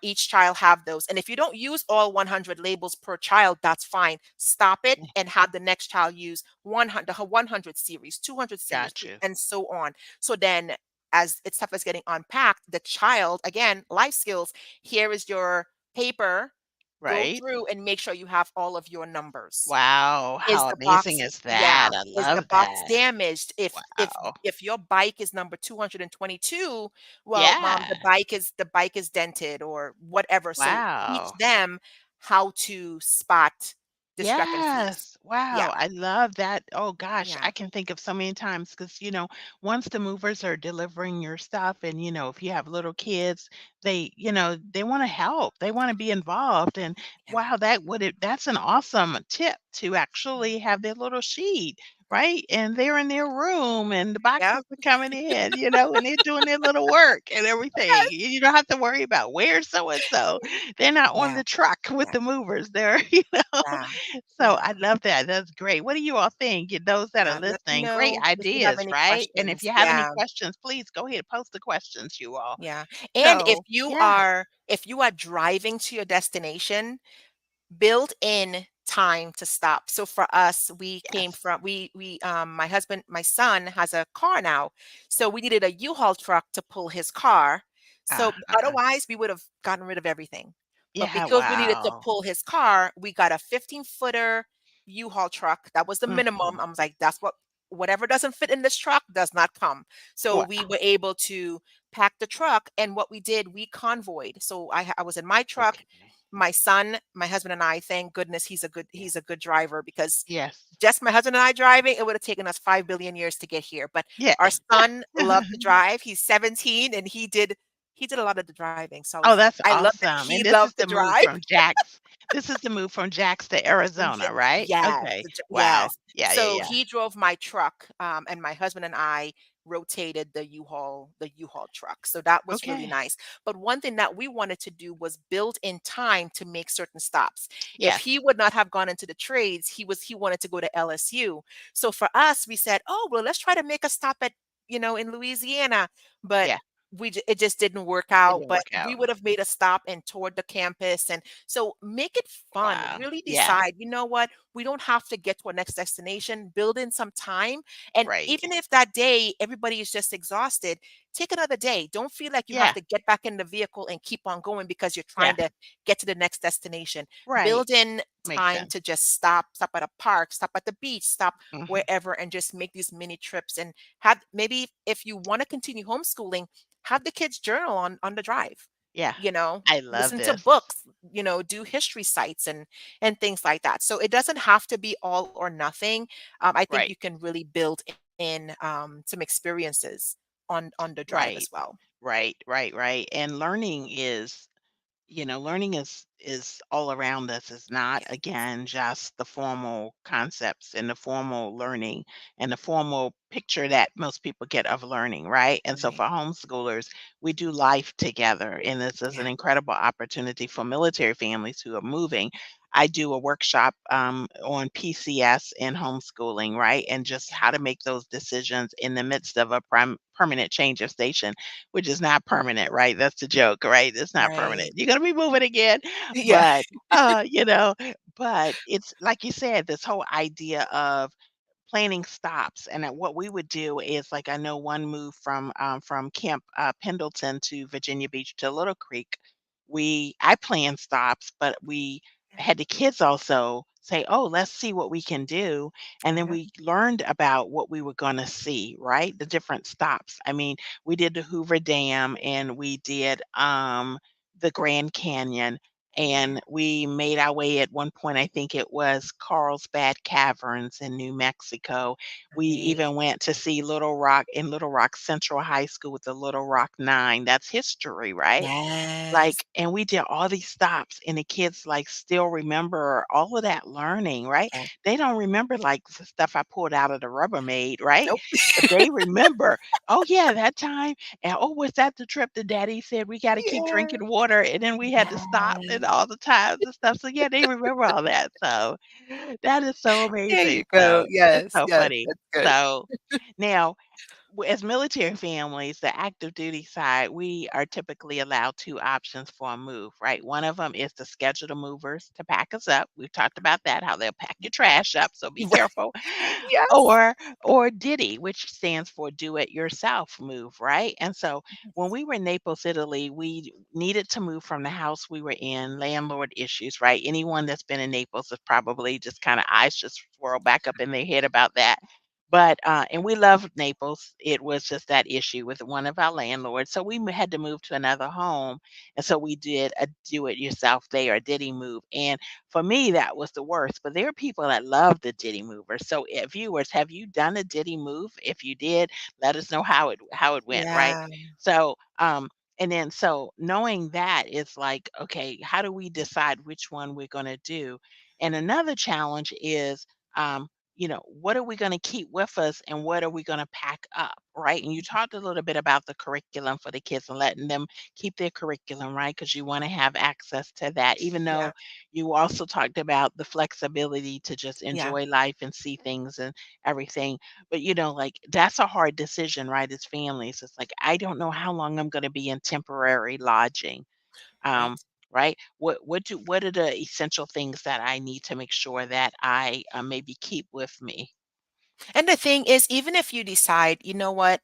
each child have those. And if you don't use all 100 labels per child, that's fine. Stop it
Yeah.
and have the next child use 100, the 100 series, 200 series,
Got you.
and so on. So then, as its stuff is getting unpacked, the child, again, life skills. Here is your paper. Go
Right?
through and make sure you have all of your numbers.
Wow,
Is
how
the
amazing
box
is
Yeah,
that? I
is the
love
box
that.
damaged?
Wow.
If your bike is number 222, well, mom,
Yeah.
the bike is dented or whatever. So teach
Wow.
them how to spot discrepancies.
Yes.
Yeah,
Wow, I love that. Oh gosh,
yeah,
I can think of so many times because, once the movers are delivering your stuff and, if you have little kids, they want to help. They want to be involved. And
yeah.
wow, that's an awesome tip to actually have their little sheet, right? And they're in their room and the boxes
Yep.
are coming in, and they're doing their little work and everything. You don't have to worry about where's so and so. They're not on
Yeah,
the truck with
yeah,
the movers. They're,
yeah,
So
yeah,
I love that. That's great. What do you all think? Those that are
yeah. Let me
listening, great
know if you have
ideas,
any
right? And if
questions.
you have any
Yeah,
questions, please go ahead and post the questions, you all.
yeah. And
So, yeah,
if you are driving to your destination, build in time to stop. So for us, we came
yes.
from my son has a car now. So we needed a U-Haul truck to pull his car. So
Uh-huh.
otherwise we would have gotten rid of everything. But
Yeah,
because we needed to
wow.
pull his car, we got a 15-footer U-Haul truck. That was the minimum.
Mhm.
I was like, that's whatever doesn't fit in this truck does not come. So
Wow.
we were able to pack the truck. And what we did, we convoyed. So I was in my truck,
Okay.
my son, my husband and I, thank goodness
Yeah.
he's a good driver, because
Yes.
just my husband and I driving, it would have taken us 5 billion years to get here. But
Yeah.
our son loved to drive. He's 17 and he did a lot of the driving. So
Oh, that's
I love that
awesome.
he
And this is
loved to
the move
drive.
from Jax. This is the move from Jax to Arizona, right?
Yes,
Okay. Wow.
yes.
Yeah, yeah,
So
yeah.
he drove my truck, and my husband and I rotated the U-Haul truck. So that was really
Okay.
nice. But one thing that we wanted to do was build in time to make certain stops. If
Yes.
he would not have gone into the trades, he wanted to go to LSU. So for us, we said, "Oh, well, let's try to make a stop at, in Louisiana." But
Yeah.
it just didn't work
It
out.
didn't
But
work
we
out.
would have made a stop and toured the campus. And so make it fun.
Wow.
Really
Yeah.
decide, you know what? we don't have to get to our next destination. Build in some time. And
Right.
even if that day everybody is just exhausted, take another day. Don't feel like you have
Yeah.
to get back in the vehicle and keep on going because you're
Yeah.
trying to get to the next destination.
Right.
Build in
Makes
time
sense.
to just stop at a park, stop at the beach, stop
Mhm.
wherever, and just make these mini trips. And have, maybe if you want to continue homeschooling, have the kids journal on the drive,
Yeah.
you know,
I love
listen to
this.
books, do history sites and things like that. So it doesn't have to be all or nothing. I think
Right.
you can really build in some experiences on the drive
Right.
as well.
Right. Right. Right. And learning is all around us. It's not,
Yes.
again, just the formal concepts and the formal learning and the formal picture that most people get of learning, right? And so
Right.
for homeschoolers, we do life together, and this is
Yeah.
an incredible opportunity for military families who are moving. I do a workshop on PCS and homeschooling, right? And just
Yeah.
how to make those decisions in the midst of a permanent change of station, which is not permanent, right? That's the joke, right? It's not permanent.
Right.
You're gonna be moving again,
Yeah.
but, uh, you know, but it's like you said, this whole idea of planning stops, and that what we would do is, like, I know one move from Camp, Pendleton to Virginia Beach to Little Creek, I planned stops, but we
Yeah.
had the kids also say, "Oh, let's see what we can do," and then
Uh-huh.
we learned about what we were gonna see, right? The different stops. I mean, we did the Hoover Dam, and we did, the Grand Canyon,
Yeah.
and we made our way at one point, I think it was Carlsbad Caverns in New Mexico. We even
Amazing.
went to see Little Rock Central High School with the Little Rock Nine. That's history, right?
Yes.
Like, and we did all these stops, and the kids, like, still remember all of that learning, right?
Yeah.
They don't remember, like, the stuff I pulled out of the Rubbermaid, right?
Nope.
But they remember, "Oh, yeah, that time, and, oh, was that the trip that daddy said we gotta keep
Yeah.
drinking water, and then we had to stop and
Yes.
all the times and stuff." So, yeah, they remember all that, so that is so
There you
amazing,
go.
so it's
Yes,
so
yes,
funny.
that's good.
So, now as military families, the active duty side, we are typically allowed two options for a move, right? One of them is to schedule the movers to pack us up. We've talked about that, how they'll pack your trash up, so be
Right.
careful.
Yes.
Or DITY, which stands for do it yourself move, right? And so when
Yes.
we were in Naples, Italy, we needed to move from the house we were in, landlord issues, right? Anyone that's been in Naples is probably just kind of eyes just swirl back up in their head about that. But, and we loved Naples. It was just that issue with one of our landlords. So we had to move to another home. And so we did a do it yourself there, a Diddy move. And for me, that was the worst. But there are people that love the Diddy mover. So viewers, have you done a Diddy move? If you did, let us know how it went, right?
Yeah.
So, and then so knowing that is like, okay, how do we decide which one we're gonna do? And another challenge is what are we going to keep with us and what are we going to pack up, right? And you talked a little bit about the curriculum for the kids and letting them keep their curriculum, right? Because you want to have access to that, even
Yeah.
though you also talked about the flexibility to just
Yeah.
enjoy life and see things and everything. But, like, that's a hard decision, right? As families, it's like, I don't know how long I'm going to be in temporary lodging.
Right.
Um, right? What are the essential things that I need to make sure that I maybe keep with me?
And the thing is, even if you decide, you know what,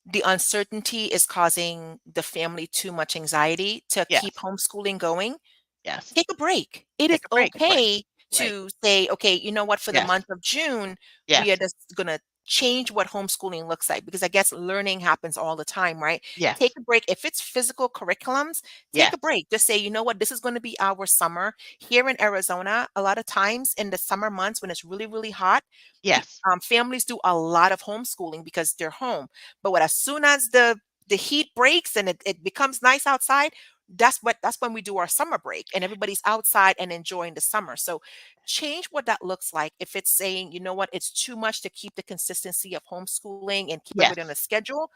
the uncertainty is causing the family too much anxiety to keep
Yes,
homeschooling going,
yes.
take a break. It is
Take a break, right?
okay
Right.
to say, okay, you know what, for the
Yes,
month of June, we are
yes,
just going to change what homeschooling looks like because I guess learning happens all the time, right? Take
yes,
a break. If it's physical curriculums, take
yes,
a break. Just say, you know what, this is going to be our summer. Here in Arizona, a lot of times in the summer months when it's really, really hot,
yes,
families do a lot of homeschooling because they're home. But as soon as the heat breaks and it becomes nice outside, that's when we do our summer break and everybody's outside and enjoying the summer. So change what that looks like. If it's saying, you know what, it's too much to keep the consistency of homeschooling and keep everybody on a
yes,
schedule,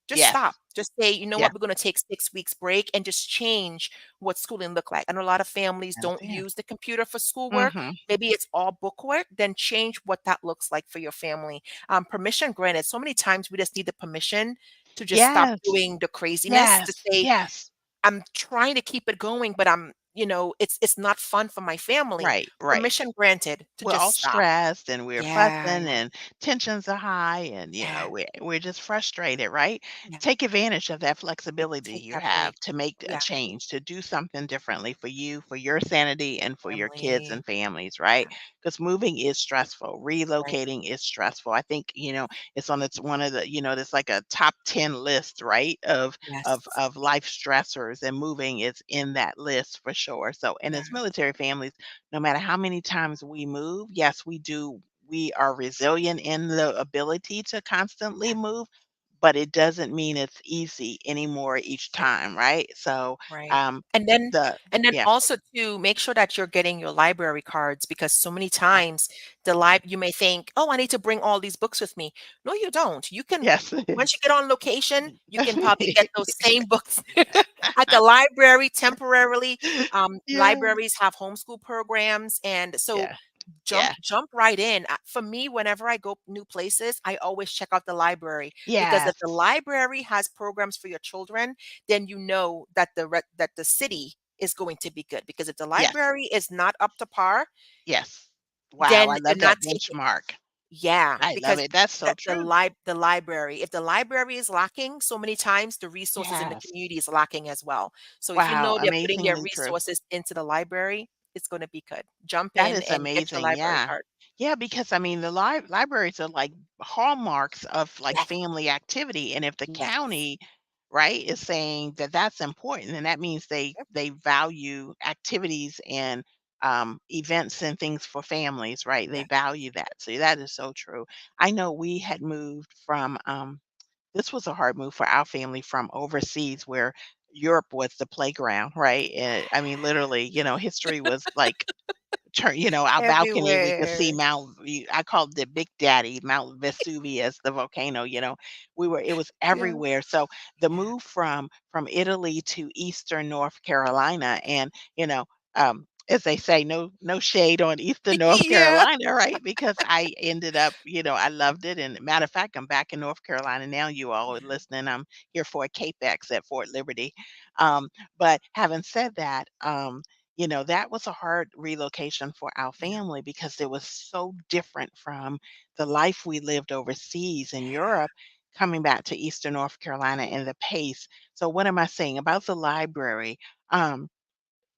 just
yes,
stop. Just say, you know
yeah.
what, we're going to take 6 weeks break and just change what schooling look like. I know a lot of families don't
Understand.
use the computer for schoolwork.
Mhm.
Maybe it's all bookwork. Then change what that looks like for your family. Permission granted. So many times we just need the permission to just stop
Yes,
doing the craziness. To
yes,
say,
yes.
I'm trying to keep it going, but I'm it's not fun for my family.
Right, right.
Permission granted to
We're all
just stop.
stressed and we're
Yeah,
fussing and tensions are high and
yeah,
we're just frustrated, right?
yeah.
Take advantage of that flexibility
Take
you have
definitely.
to make a
Yeah,
change, to do something differently for you, for your sanity and for your kids
family.
and families, right?
Yeah,
Because moving is stressful.
right.
Relocating is stressful. I think, it's on its one of the, there's like a top 10 list, right? Of of
Yes.
of life stressors, and moving is in that list for sure. So, and
Yeah,
as military families, no matter how many times we move, yes, we do. We are resilient in the ability to constantly
yeah,
move, but it doesn't mean it's easy anymore each
right.
time, right? So,
Right.
um,
And then
the
and then
yeah,
also to make sure that you're getting your library cards because so many
yeah,
times you may think, "Oh, I need to bring all these books with me." No, you don't. You can
yes,
once you get on location, you can probably get those same books at the library temporarily.
yeah,
Libraries have homeschool programs, and so
yeah,
jump
yeah,
jump right in. For me, whenever I go new places, I always check out the library because if
yes,
the library has programs for your children, then you know that that the city is going to be good. Because if the
yes,
library is not up to par,
yes. Wow,
then
I
they're
love
not
that
taking.
benchmark.
Yeah,
I love
because
it. That's so true.
the library, if the library is lacking, so many times the resources in the
Yes.
community is lacking as well. So if you
Wow,
know they're putting their
amazingly true.
resources into the library, it's going to be good. Jump
That
in
is
and get your
amazing,
library
yeah.
card.
Yeah, because, I mean, the libraries are like hallmarks of, like,
Yes.
family activity, and if the
Yes.
county, right, is saying that that's important, then that means they
Yep.
they value activities and, events and things for families, right? They
Yes.
value that, so that is so true. I know we had moved from, this was a hard move for our family from overseas where Europe was the playground, right? I mean, literally, history was like our balcony, we could see
Everywhere.
I called it Big Daddy, Mount Vesuvius, the volcano, it was
Yeah.
everywhere. So the
Yeah.
move from Italy to Eastern North Carolina and, as they say, no shade on Eastern North
Yeah.
Carolina, right? Because I ended up, I loved it. And matter of fact, I'm back in North Carolina now. You all are
Yeah.
listening. I'm here for a CAPEX at Fort Liberty. Um, but having said that, that was a hard relocation for our
Yeah.
family because it was so different from the life we lived overseas in Europe, coming back to Eastern North Carolina and the pace. So what am I saying about the library? Um,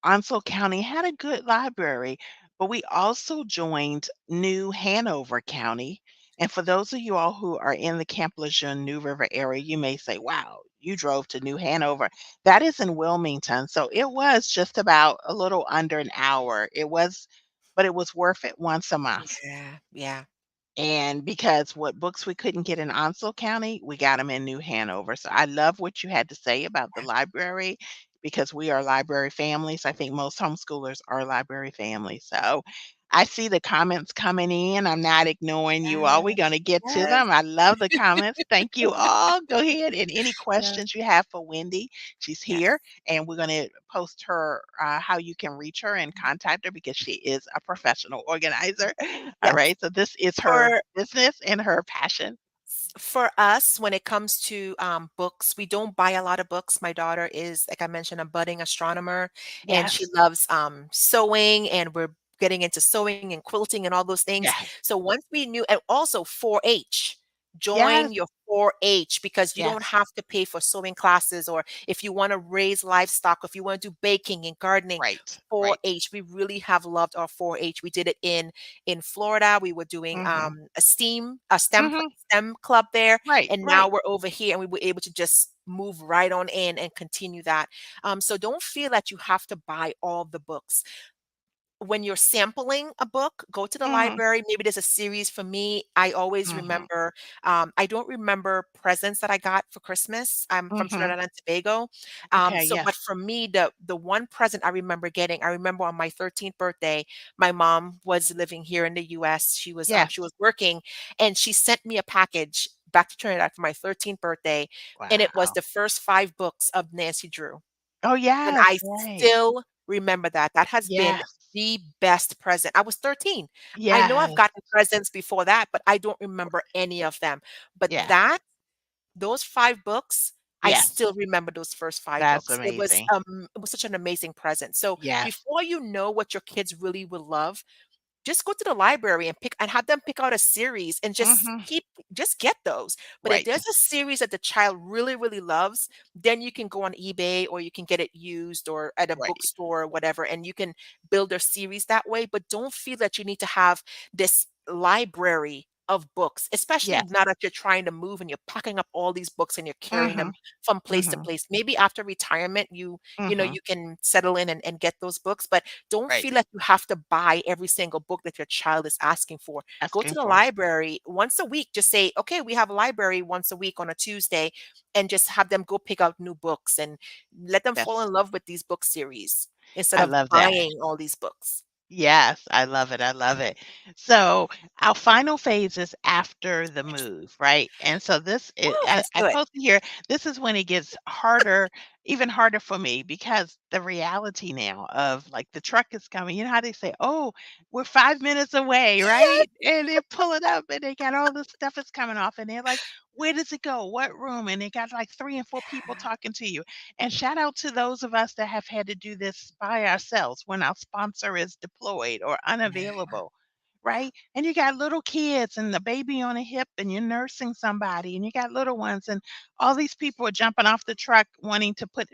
Onslow County had a good library, but we also joined New Hanover County. And for those of you all who are in the Camp Lejeune, New River area, you may say, wow, you drove to New Hanover. That is in Wilmington. So it was just about a little under an hour. But it was worth it once a month.
Yeah. Yeah.
And because what books we couldn't get in Onslow County, we got them in New Hanover. So I love what you had to say about the library because we are library families. I think most homeschoolers are library families. So I see the comments coming in. I'm not ignoring you all. We're
Yes.
going to get to
Yes.
them. I love the comments. Thank you all. Go ahead. And any
Yes.
questions you have for Wendy, she's here.
Yes.
And we're going to post her how you can reach her and contact her because she is a professional organizer. All
Yes.
right, so this is her
For
business and her passion.
for us, when it comes to books, we don't buy a lot of books. My daughter is, like I mentioned, a budding astronomer, and she
Yes,
loves sewing, and we're getting into sewing and quilting and all those things.
yes,
So once we knew, and also 4-H,
yes,
join your 4-H because you don't
yes,
have to pay for sewing classes, or if you want to raise livestock, if you want to do baking and gardening.
right, right.
4-H, we really have loved our 4-H. We did it in Florida. We were doing
Mhm,
a
mhm,
STEM club there,
right,
and now
right.
we're over here, and we were able to just move right on in and continue that. So don't feel that you have to buy all the books. When you're sampling a book, go to the
Mhm,
library. Maybe there's a series. For me, I always
mhm,
remember, I don't remember presents that I got for Christmas. I'm from
mhm.
Trinidad and Tobago.
Okay,
So,
yes,
but for me, the one present I remember getting, I remember on my 13th birthday, my mom was living here in the US. She
yes.
was working, and she sent me a package back to Trinidad for my 13th birthday. And it was
Wow.
the first 5 books of Nancy Drew.
Oh,
And
yes,
I
right.
still remember that. That has been
Yes,
the best present. I was 13. I know I've
yes,
gotten presents before that, but I don't remember any of them. But
yeah.
those 5 books, I
Yes.
still remember those first 5
That's
books.
amazing.
It was such an amazing present. So,
Yes.
before you know what your kids really will love, just go to the library and pick and have them pick out a series and
Mhm.
just get those. But if
Right.
there's a series that the child really, really loves, then you can go on eBay or you can get it used or at a
Right.
bookstore or whatever, and you can build their series that way. But don't feel that you need to have this library of books, especially
Yes.
now that you're trying to move and you're packing up all these books and you're carrying them
Mhm.
from place to
Mhm.
place. Maybe after retirement,
Mhm.
you can settle in and get those books, but don't
Right.
feel like you have to buy every single book that your child is asking for. Go to
Asking
the
for.
library once a week. Just say, okay, we have a library once a week on a Tuesday, and just have them go pick out new books and let them fall
Yes.
in love with these book series instead
I
of
love that.
buying all these books.
Yes, I love it, I love it. So, our final phase is after the
Yes.
move, right? And so this is
Woo, let's
I
do it.
told you here, this is when it gets harder, even harder for me because the reality now of, like, the truck is coming, you know how they say, "Oh, we're 5 minutes away,"
Yes.
right? And they pull it up, and they got all this stuff is coming off, and they're like, "Where does it go? What room?" And they got, like, 3 and 4 people talking to you. And shout out to those of us that have had to do this by ourselves when our sponsor is deployed or
Yeah.
unavailable, right? And you got little kids and the baby on a hip and you're nursing somebody and you got little ones and all these people are jumping off the truck wanting to put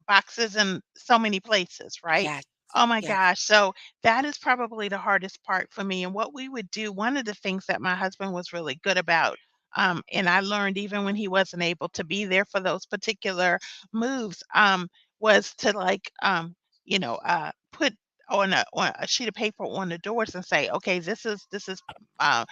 boxes in so many places, right?
Yes.
Oh my
Yes.
gosh. So that is probably the hardest part for me. And what we would do, one of the things that my husband was really good about, and I learned even when he wasn't able to be there for those particular moves, was to like, put on a sheet of paper on the doors and say, okay, this is uh,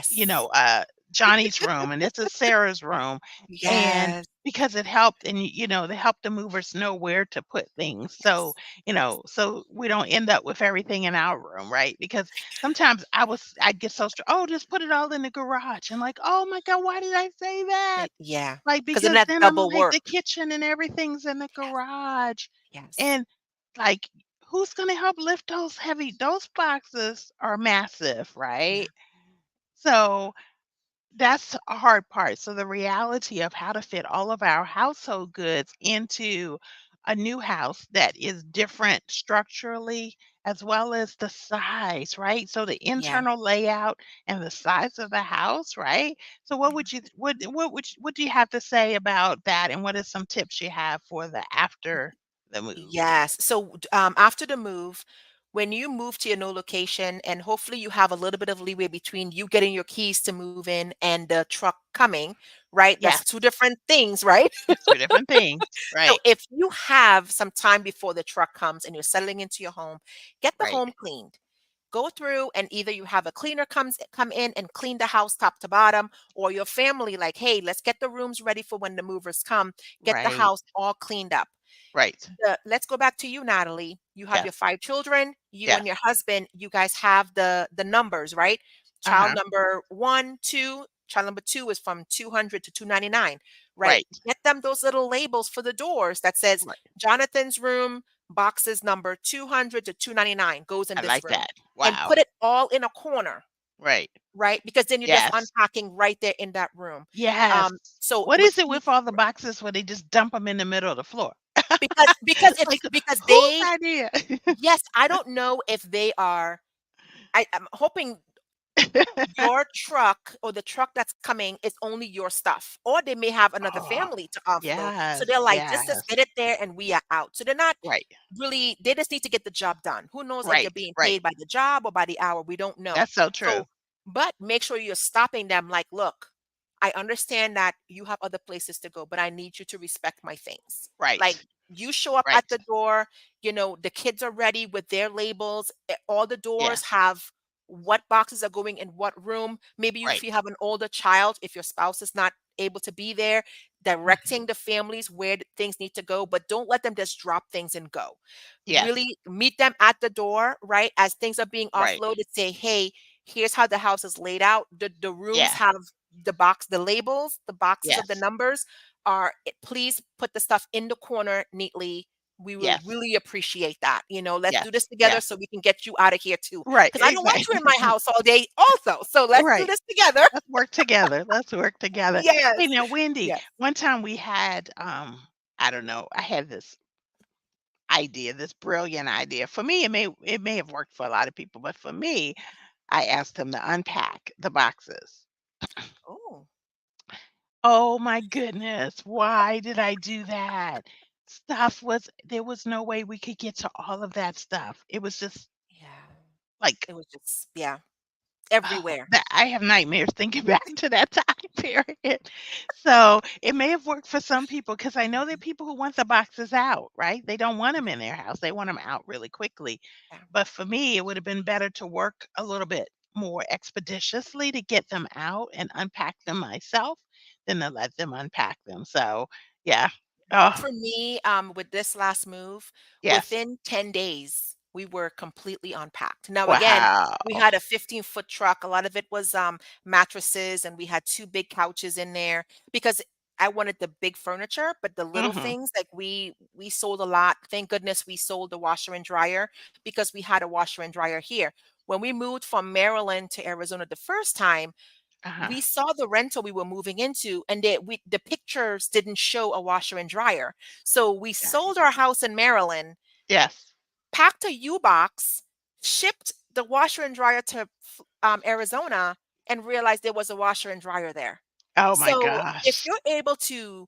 you
Yes.
know, uh, Johnny's room and this is Sarah's room. And
Yes.
because it helped and, they helped the movers know where to put things. So,
Yes.
so we don't end up with everything in our room, right? Because sometimes I'd get so oh, just put it all in the garage. And like, oh my God, why did I say that?
Yeah.
Like,
Because then
because
that's
then I'm
double
like, the
work.
kitchen and everything's in the
Yes.
garage.
Yes.
And like, who's gonna help lift those boxes are massive,
Yeah.
right? So that's a hard part. So the reality of how to fit all of our household goods into a new house that is different structurally as well as the size, right? So the
Yeah.
internal layout and the size of the house, right? So what
Yeah.
would you what do you have to say about that and what are some tips you have for the after the move?
Yes. So, after the move, when you move to your new location, and hopefully you have a little bit of leeway between you getting your keys to move in and the truck coming, right? That's
Yes,
two different things, right?
it's two different things.
So,
Right.
if you have some time before the truck comes and you're settling into your home, get the
Right.
home cleaned. Go through and either you have a cleaner come in and clean the house top to bottom, or your family like, hey, let's get the rooms ready for when the movers come. Get the
Right.
house all cleaned up.
Right.
Let's go back to you, Natalie. You have
Yes.
your 5 children, you and
Yes.
your husband, you guys have the numbers, right? Child
Uh-huh.
number 1, 2, child number 2 is from 200 to 299, right?
Right.
Get them those little labels for the doors that says
Right.
Jonathan's room, boxes number 200 to 299 goes in
I
this
like
room.
that.
And
Wow.
put it all in a corner,
Right.
right? Because then you're just
Yes.
unpacking right there in that room.
Yes.
So
What
with
is it with
each
all the boxes where they just dump them in the middle of the floor?
because it's
Like,
because
whose
they
idea?
yes, I don't know if they are I'm hoping your truck or the truck that's coming is only your stuff, or they may have another
Oh,
family to offload. So
yes,
they're like, just
yes.
get it there and we are out. So they're not
Right,
really, they just need to get the job done. Who knows if they're
right,
being
right.
paid by the job or by the hour? We don't know.
That's so true.
So, but make sure you're stopping them like, look, I understand that you have other places to go, but I need you to respect my things. Like,
Right,
you show up at
right.
the door, the kids are ready with their labels. All the doors
Yes,
have what boxes are going in what room. Maybe if
right.
you have an older child, if your spouse is not able to be there,
Mhm.
directing the families where things need to go, but don't let them just drop things and go.
Yes,
Really meet them at the door, right? As things are being
right.
offloaded, say, hey, here's how the house is laid out. The rooms
Yeah,
have the labels, the boxes of the
yes,
numbers please put the stuff in the corner neatly. we would
Yes.
really appreciate that. Let's
Yes.
do this together
Yes.
so we can get you out of here too.
Right.
Because I don't want you
Exactly.
in my house all day also. So let's do
Right.
this together.
Let's work together. Let's work together. Hey,
Yes.
now, Wendy,
Yes.
one time we had, I don't know, I had this idea, this brilliant idea. For me, it may have worked for a lot of people, but for me, I asked him to unpack the boxes.
Oh,
Oh my goodness, why did I do that? There was no way we could get to all of that stuff. It was just
yeah.
like,
It was just, yeah,
oh,
everywhere.
that I have nightmares thinking back to that time period. So, it may have worked for some people because I know there are
Mhm.
people who want the boxes out, right? They don't want them in their house. They want them out really quickly.
Yeah.
But for me, it would have been better to work a little bit more expeditiously to get them out and unpack them myself than to let them unpack them. So, yeah. Oh,
For me, with this last move,
yes.
within 10 days, we were completely unpacked. Now, again, we
Wow.
had a 15-foot truck. A lot of it was mattresses, and we had two big couches in there because I wanted the big furniture, but the little
Mhm.
things like we sold a lot. Thank goodness we sold the washer and dryer because we had a washer and dryer here. When we moved from Maryland to Arizona the first time,
Uh-huh.
we saw the rental we were moving into and the pictures didn't show a washer and dryer. So we sold
Yikes.
our house in Maryland,
Yes.
packed a U-box, shipped the washer and dryer to Arizona, and realized there was a washer and dryer there.
Oh my
So if
gosh.
you're able to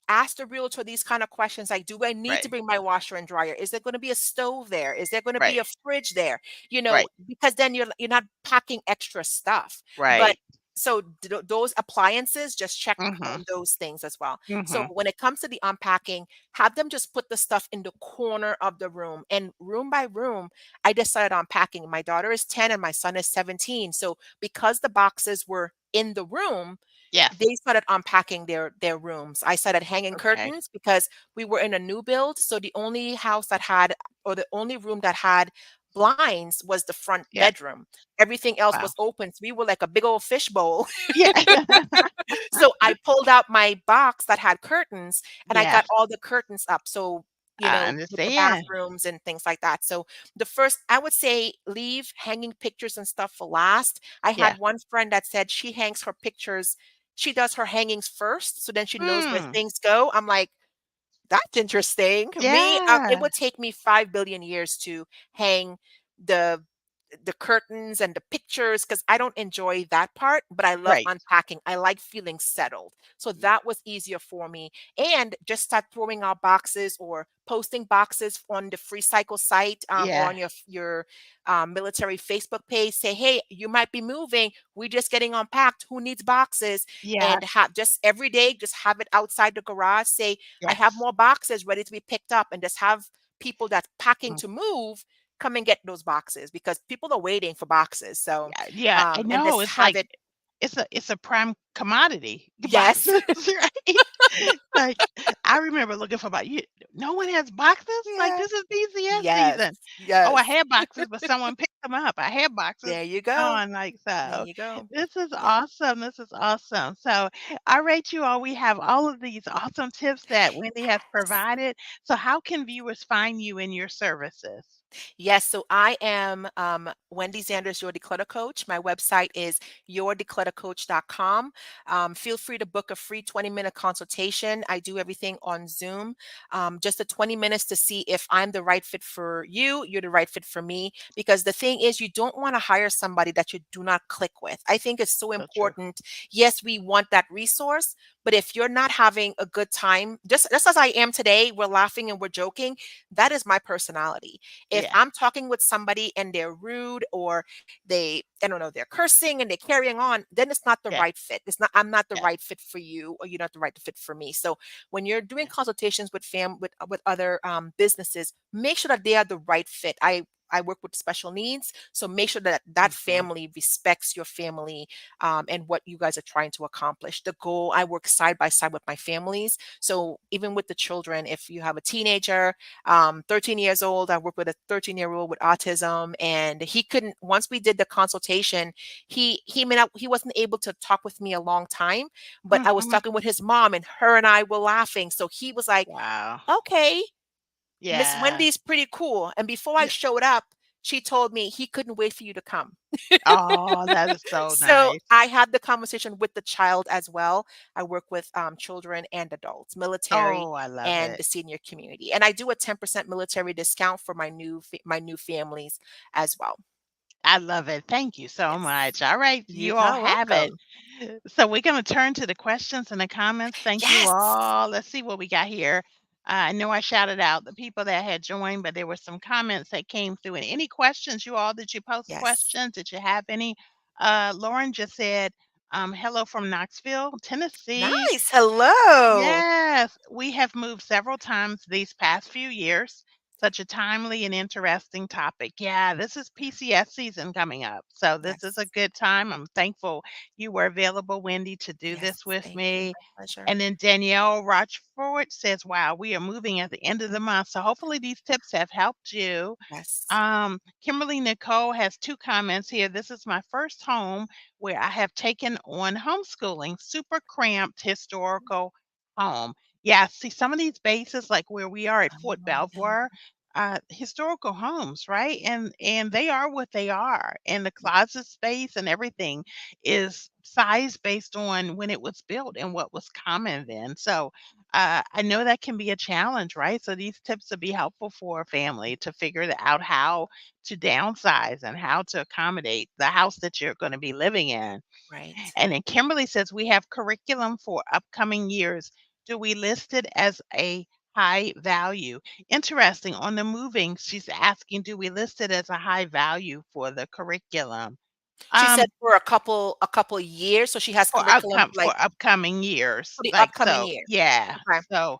ask the realtor these kind of questions like, do I need to
Right.
bring my washer and dryer? Is there going to be a stove there? Is there going to be
Right.
a fridge there?
Right.
Because then you're not packing extra stuff. But
Right.
so those appliances, just check
Mhm.
on those things as well. So
Mhm.
when it comes to the unpacking, have them just put the stuff in the corner of the room, and room by room I decided on packing. My daughter is 10 and my son is 17, so because the boxes were in the room,
Yes.
they started unpacking their rooms. I started hanging
Okay.
curtains because we were in a new build, so the only house that had or the only room that had blinds was the front
Yeah.
bedroom. Everything else
Wow.
was open. So we were like a big old fishbowl.
Yeah.
So I pulled out my box that had curtains and I got
Yes.
all the curtains up. So,
I
with the
understand.
bathrooms and things like that. So the first, I would say, leave hanging pictures and stuff for last. I
Yeah.
had one friend that said she hangs her pictures, she does her hangings first, so then she knows where
Mm.
things go. I'm like, that's interesting. It
Yeah.
would take me 5 billion years to hang the the curtains and the pictures because I don't enjoy that part, but I love
Right.
unpacking. I like feeling settled. So that was easier for me. And just start throwing out boxes or posting boxes on the free cycle site, or
Yeah.
on your military Facebook page. Say, hey, you might be moving. We're just getting unpacked. Who needs boxes?
Yeah.
And have just every day, just have it outside the garage. Say, I have
Yes.
more boxes ready to be picked up, and just have people that's packing
Mm.
to move come and get those boxes because people are waiting for boxes. So,
Yeah, yeah, I
and
know,
just
it's
have
like
it.
it's a prime commodity, the
Yes.
boxes, right? Like, I remember looking for no one has boxes? Like,
Yeah.
this is BCS
Yes.
season. Oh, I
Yes.
had boxes, but someone picked them up. I had boxes
There you go.
gone, like,
There
so
you go.
this is
Yeah.
awesome, this is awesome. So, I rate you all, we have all of these awesome tips that Wendy has
Yes.
provided. So how can viewers find you in your services?
Yes, so I am Wendy Zanders, your declutter coach. My website is yourdecluttercoach.com. Feel free to book a free 20-minute consultation. I do everything on Zoom. Just a 20 minutes to see if I'm the right fit for you, you're the right fit for me. Because the thing is, you don't want to hire somebody that you do not click with. I think it's so
So true.
important. Yes, we want that resource, but if you're not having a good time, just as I am today, we're laughing and we're joking. That is my personality. If
Yeah,
I'm talking with somebody and they're rude or I don't know, they're cursing and they're carrying on, then it's not the
yeah,
right fit. I'm not the
yeah,
right fit for you, or you're not the right fit for me. So when you're doing
yeah.
consultations with with other businesses, make sure that they are the right fit. I work with special needs, so make sure that that
Mhm.
family respects your family, and what you guys are trying to accomplish. The goal, I work side by side with my families. So even with the children, if you have a teenager, 13 years old. I work with a 13-year-old with autism, and he couldn't. Once we did the consultation, he wasn't able to talk with me a long time, but I was
Mhm.
talking with his mom, and her and I were laughing. So he was like,
Wow.
"Okay." Miss
Yeah.
Wendy's pretty cool. And before I
Yeah.
showed up, she told me he couldn't wait for you to come.
Oh, that is so
So
nice.
I had the conversation with the child as well. I work with children and adults, military
Oh, I love
and
it.
the senior community, and I do a 10% military discount for my new families as well.
I love it. Thank you so
Yes,
much. All right,
you
you all
are
have it.
welcome.
So we're going to turn to the questions and the comments. Thank you
Yes,
all. Let's see what we got here. I know I shouted out the people that had joined, but there were some comments that came through. And any questions, you all? Did you post
yes,
questions? Did you have any? Lauren just said, hello from Knoxville, Tennessee.
nice. Hello.
Yes, we have moved several times these past few years. Such a timely and interesting topic. Yeah, this is PCS season coming up. So this is a
Yes,
good time. I'm thankful you were available, Wendy, to do
yes.
this with
Thank you.
me.
My pleasure.
And then Danielle Rochford says, wow, we are moving at the end of the month. So hopefully these tips have helped you.
Yes.
Kimberly Nicole has 2 comments here. This is my first home where I have taken on homeschooling, super cramped historical home. Yeah, see some of these bases like where we are at Fort
Yeah.
Belvoir, historical homes, right? And they are what they are. And the closet space and everything is sized based on when it was built and what was common then. So I know that can be a challenge, right? So these tips will be helpful for a family to figure out how to downsize and how to accommodate the house that you're going to be living in.
Right.
And then Kimberly says we have curriculum for upcoming years. Do we list it as a high value? Interesting. On the moving, she's asking, do we list it as a high value for the curriculum?
She said
Um,
for a couple years, so she has curriculum
For
like
upcoming years,
for the
like,
upcoming
so
year.
yeah,
Okay.
so,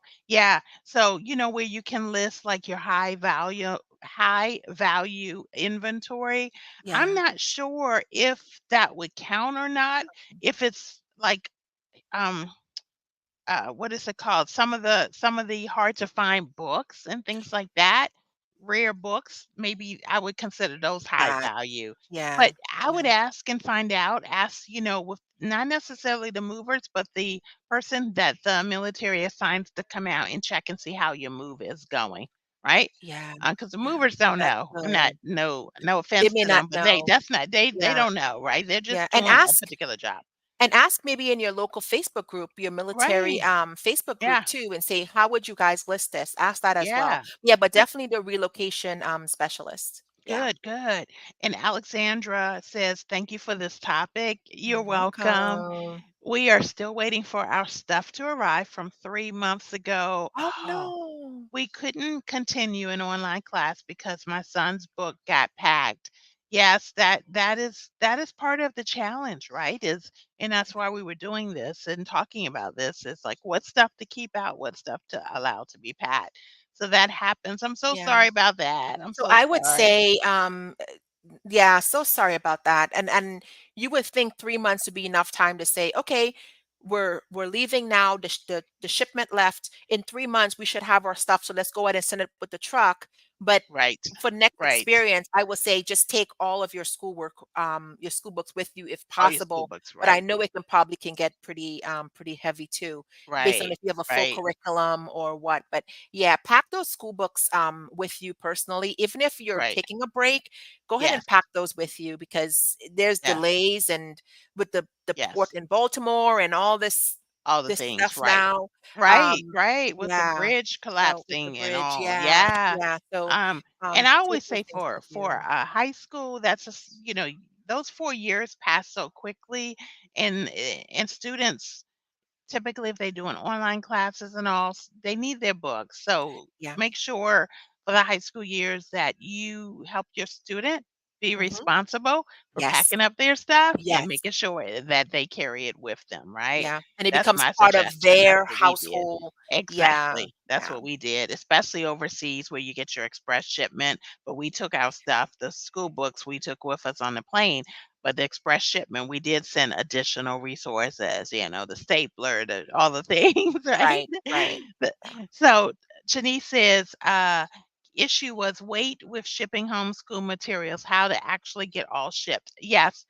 where you can list, like, your high value inventory. I'm
Yeah.
not sure if that would count or not, if it's, like, um what is it called? Some of the hard to find books and things like that, rare books, maybe I would consider those high
Got
value.
yeah.
But I would
Yeah.
ask and find out, ask, with not necessarily the movers, but the person that the military assigns to come out and check and see how your move is going, right?
Yeah.
Because the
Yeah.
movers don't
That's
know. I'm not
good.
no
They
offense
may
to
not
them, but
know.
they
Yeah.
don't know, right? They're
Yeah.
just
And
doing a
ask
particular job.
and ask maybe in your local Facebook group, your military
Right.
Facebook group
Yeah.
too, and say, how would you guys list this? Ask that as well.
Yeah.
Yeah, but
Yeah.
definitely the relocation specialist. Yeah.
Good, good. And Alexandra says, "Thank you for this topic."
You're
You're welcome.
welcome.
We are still waiting for our stuff to arrive from 3 months ago.
Oh
Oh,
no.
we couldn't continue an online class because my son's book got packed. Yes, that is part of the challenge, right? And that's why we were doing this and talking about this. It's like what stuff to keep out, what stuff to allow to be packed. So that happens. I'm so
Yeah.
sorry about that. I'm
So
so
I would
sorry.
say, yeah, so sorry about that. And you would think 3 months would be enough time to say, okay, we're leaving now. The shipment left in 3 months. We should have our stuff. So let's go ahead and send it with the truck. But
Right.
for next
Right.
experience, I would say just take all of your school books with you if
All your school
possible.
books,
But I
right.
know it can probably can get pretty heavy too, based on
Right.
if you have a full
Right.
curriculum or what. But yeah, pack those school books with you personally. Even if you're
Right.
taking a break, go ahead and
Yes.
pack those with you because there's
Yeah.
delays and with the port
Yes.
in Baltimore and all
All the
this
things,
stuff
right.
now.
Right, right, with the
Yeah,
bridge
with the
collapsing and
bridge.
all,
Yeah,
yeah.
yeah. So
And I
take
always
those
say
things
for
with you.
high school, that's just, those 4 years pass so quickly, and students typically if they're doing online classes and all, they need their books. So
Yeah.
make sure for the high school years that you help your student be
Hmm.
responsible for
Yes.
packing up their stuff and
Yes.
making sure that they carry it with them, right?
Yeah. And it
That's
becomes
my
part of
suggestion. That's
their
what we did.
household. Yeah.
Exactly. That's
Yeah.
what we did, especially overseas where you get your express shipment. But we took our stuff, the school books we took with us on the plane, but the express shipment, we did send additional resources, the stapler, all the things, right?
Right. Right.
But so Shanice says, issue was weight with shipping homeschool materials, how to actually get all shipped. Yes,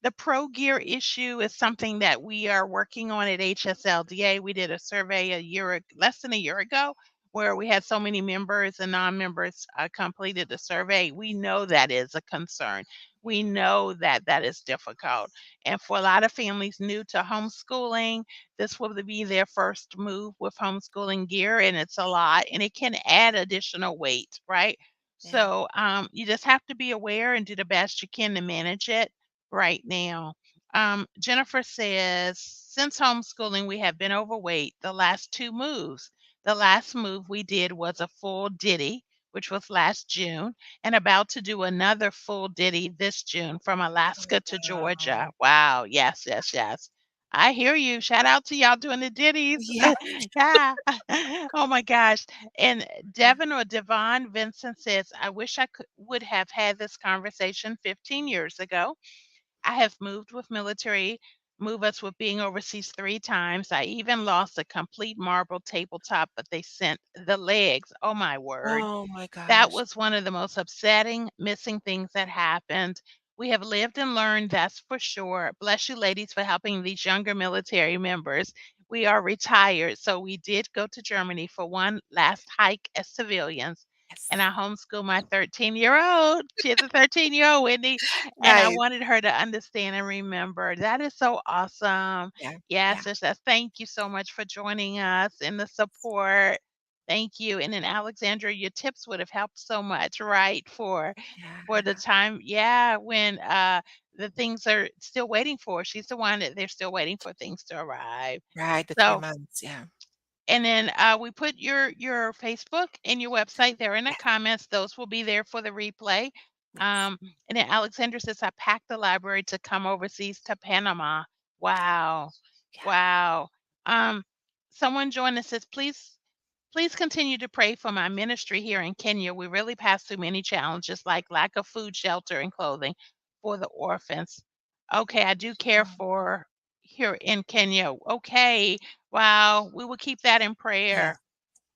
the Pro Gear issue is something that we are working on at HSLDA. We did a survey less than a year ago where we had so many members and non-members completed the survey, we know that is a concern. We know that that is difficult. And for a lot of families new to homeschooling, this will be their first move with homeschooling gear, and it's a lot, and it can add additional weight, right?
Yeah.
So you just have to be aware and do the best you can to manage it right now. Jennifer says, since homeschooling, we have been overweight the last two moves. The last move we did was a full ditty, which was last June, and about to do another full ditty this June from Alaska to Georgia.
Wow.
Wow. Yes, yes, yes. I hear you. Shout out to y'all doing the ditties.
Yeah.
Yeah. Oh my gosh. And Devin or Devon Vincent says, I wish I would have had this conversation 15 years ago. I have moved with military, move us with being overseas 3 times. I even lost a complete marble tabletop, but they sent the legs. Oh my word.
Oh my
That
gosh.
was one of the most upsetting, missing things that happened. We have lived and learned, that's for sure. Bless you, ladies, for helping these younger military members. We are retired, so we did go to Germany for one last hike as civilians. And
Yes.
I homeschool my 13-year-old. She has a 13-year-old, Wendy, and I
Nice.
wanted her to understand and remember. That is so awesome.
Yeah.
Yes,
Yeah.
yes, yes. Thank you so much for joining us and the support. Thank you. And then Alexandra, your tips would have helped so much, right? For the
Yeah.
time, yeah, when the things are still waiting for. She's the one that they're still waiting for things to arrive.
Right. The three
So
months. Yeah.
and then we put your Facebook and your website there in the
Yeah.
comments. Those will be there for the replay.
Yes.
And then Alexandra says, I packed the library to come overseas to Panama. Wow.
Yeah.
Wow. Um, someone joined us says, please continue to pray for my ministry here in Kenya. We really pass through many challenges like lack of food, shelter, and clothing for the orphans. Okay, I do care
Oh,
for here in Kenya. Okay, wow, we will keep that in
yes.
prayer.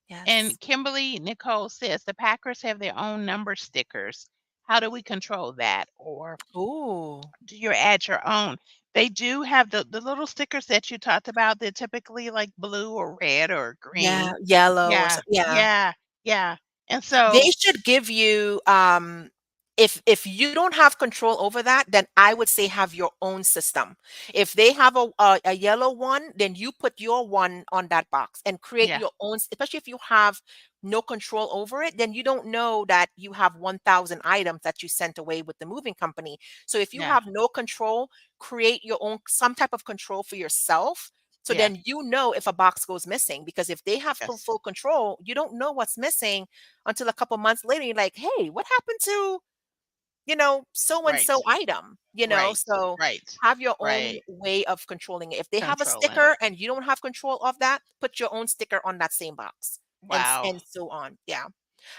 Yes.
And Kimberly Nicole says the Packers have their own number stickers. How do we control that? Or
Ooh.
do you add your own? They do have the little stickers that you talked about. They're typically like blue or red or
Yeah.
green.
Yellow or
Yeah,
something. Yeah.
yeah, yeah. And
They
so
should give you, if you don't have control over that, then I would say have your own system. If they have a yellow one, then you put your one on that box and create
yeah,
your own, especially if you have no control over it, then you don't know that you have 1,000 items that you sent away with the moving company. So if you
yeah,
have no control, create your own, some type of control for yourself. So
yeah,
then you know if a box goes missing, because if they have
yes,
full control, you don't know what's missing until a couple months later. You're like, hey, what happened to, so and
right,
so item,
right,
so
right,
have your own
right.
way of controlling it. If they have a
Controlling.
sticker and you don't have control of that, put your own sticker on that same box,
Wow.
and so on. Yeah.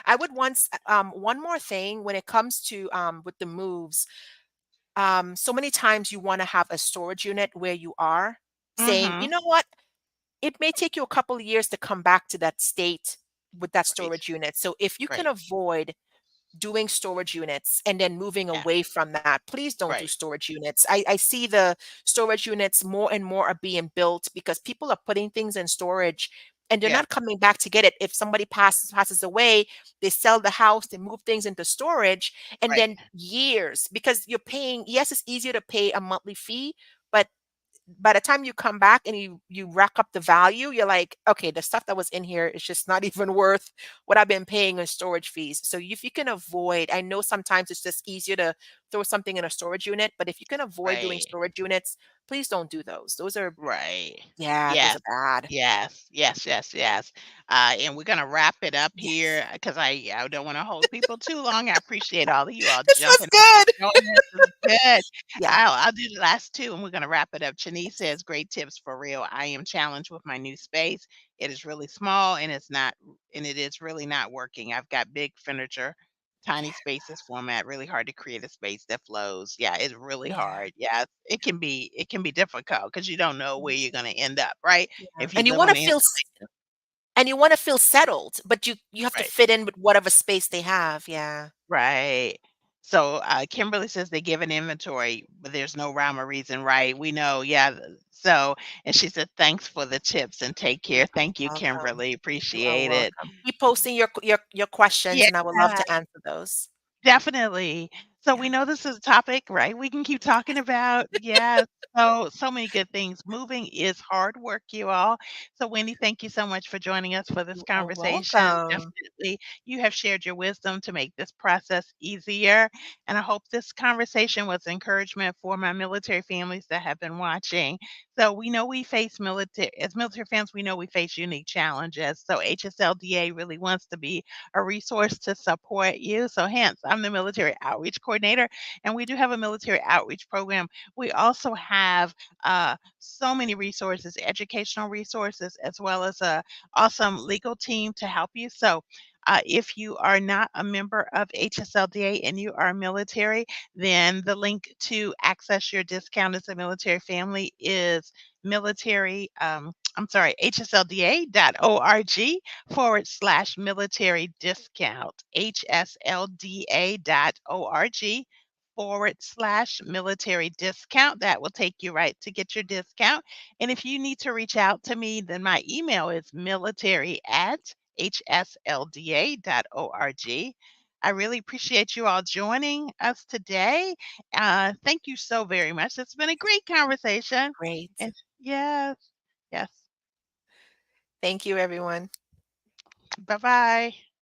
I would once one more thing when it comes to with the moves, so many times you want to have a storage unit where you are, saying, you
Mhm.
know what, it may take you a couple of years to come back to that state with that
Right,
storage unit. So if you can
right.
avoid doing storage units and then moving
Yeah,
away from that, please don't do
right.
storage units. I see the storage units more and more are being built because people are putting things in storage and they're
Yeah,
not coming back to get it. If somebody passes away, they sell the house, they move things into storage, and
right,
then years, because you're paying, yes, it's easier to pay a monthly fee, but by the time you come back and you rack up the value, you're like, okay, the stuff that was in here is just not even worth what I've been paying in storage fees. So if you can avoid, I know sometimes it's just easier to throw something in a storage unit, but if you can avoid doing
right.
storage units, please don't do those. Those are,
Right.
yeah, those
Yes.
are bad.
Yes. Yes, yes, yes. And we're gonna wrap it up
Yes.
here because I don't wanna hold people too long. I appreciate all of you all
This was
jumping in
good.
and joining us. It was good.
Yeah.
I'll do the last 2, and we're gonna wrap it up. Chanice says, "Great tips for real. I am challenged with my new space. It is really small, and it is really not working. I've got big furniture, tiny spaces format, really hard to create a space that flows." Yeah, it's really
Yeah.
hard. Yeah, it can be difficult because you don't know where you're gonna end up, right?
Yeah.
If you
And you
live
want
on
to
the
feel
inside.
and you want to feel settled, but you have to
Right,
fit in with whatever space they have. Yeah.
right. So, Kimberly says they give an inventory, but there's no rhyme or reason, right? We know, yeah. So, and she said, thanks for the tips and take care. Thank you,
Welcome.
Kimberly.
You are
Appreciate it.
welcome. Keep posting your questions,
Yeah.
and I would love to answer those.
Definitely. So we
Yeah.
know this is a topic, right? We can keep talking about, yes, so many good things. Moving is hard work, you all. So Wendy, thank you so much for joining us for this
You are
conversation.
welcome.
Definitely, you have shared your wisdom to make this process easier. And I hope this conversation was encouragement for my military families that have been watching. So we know we face military, as military fans, we know we face unique challenges. So HSLDA really wants to be a resource to support you. So, hence, I'm the military outreach coordinator, and we do have a military outreach program. We also have so many resources, educational resources, as well as a awesome legal team to help you. So, if you are not a member of HSLDA and you are military, then the link to access your discount as a military family is hslda.org/military discount, hslda.org/military discount. That will take you right to get your discount. And if you need to reach out to me, then my email is military@hslda.org. I really appreciate you all joining us today. Thank you so very much. It's been a great conversation.
Great.
And yes, yes.
Thank you, everyone.
Bye bye.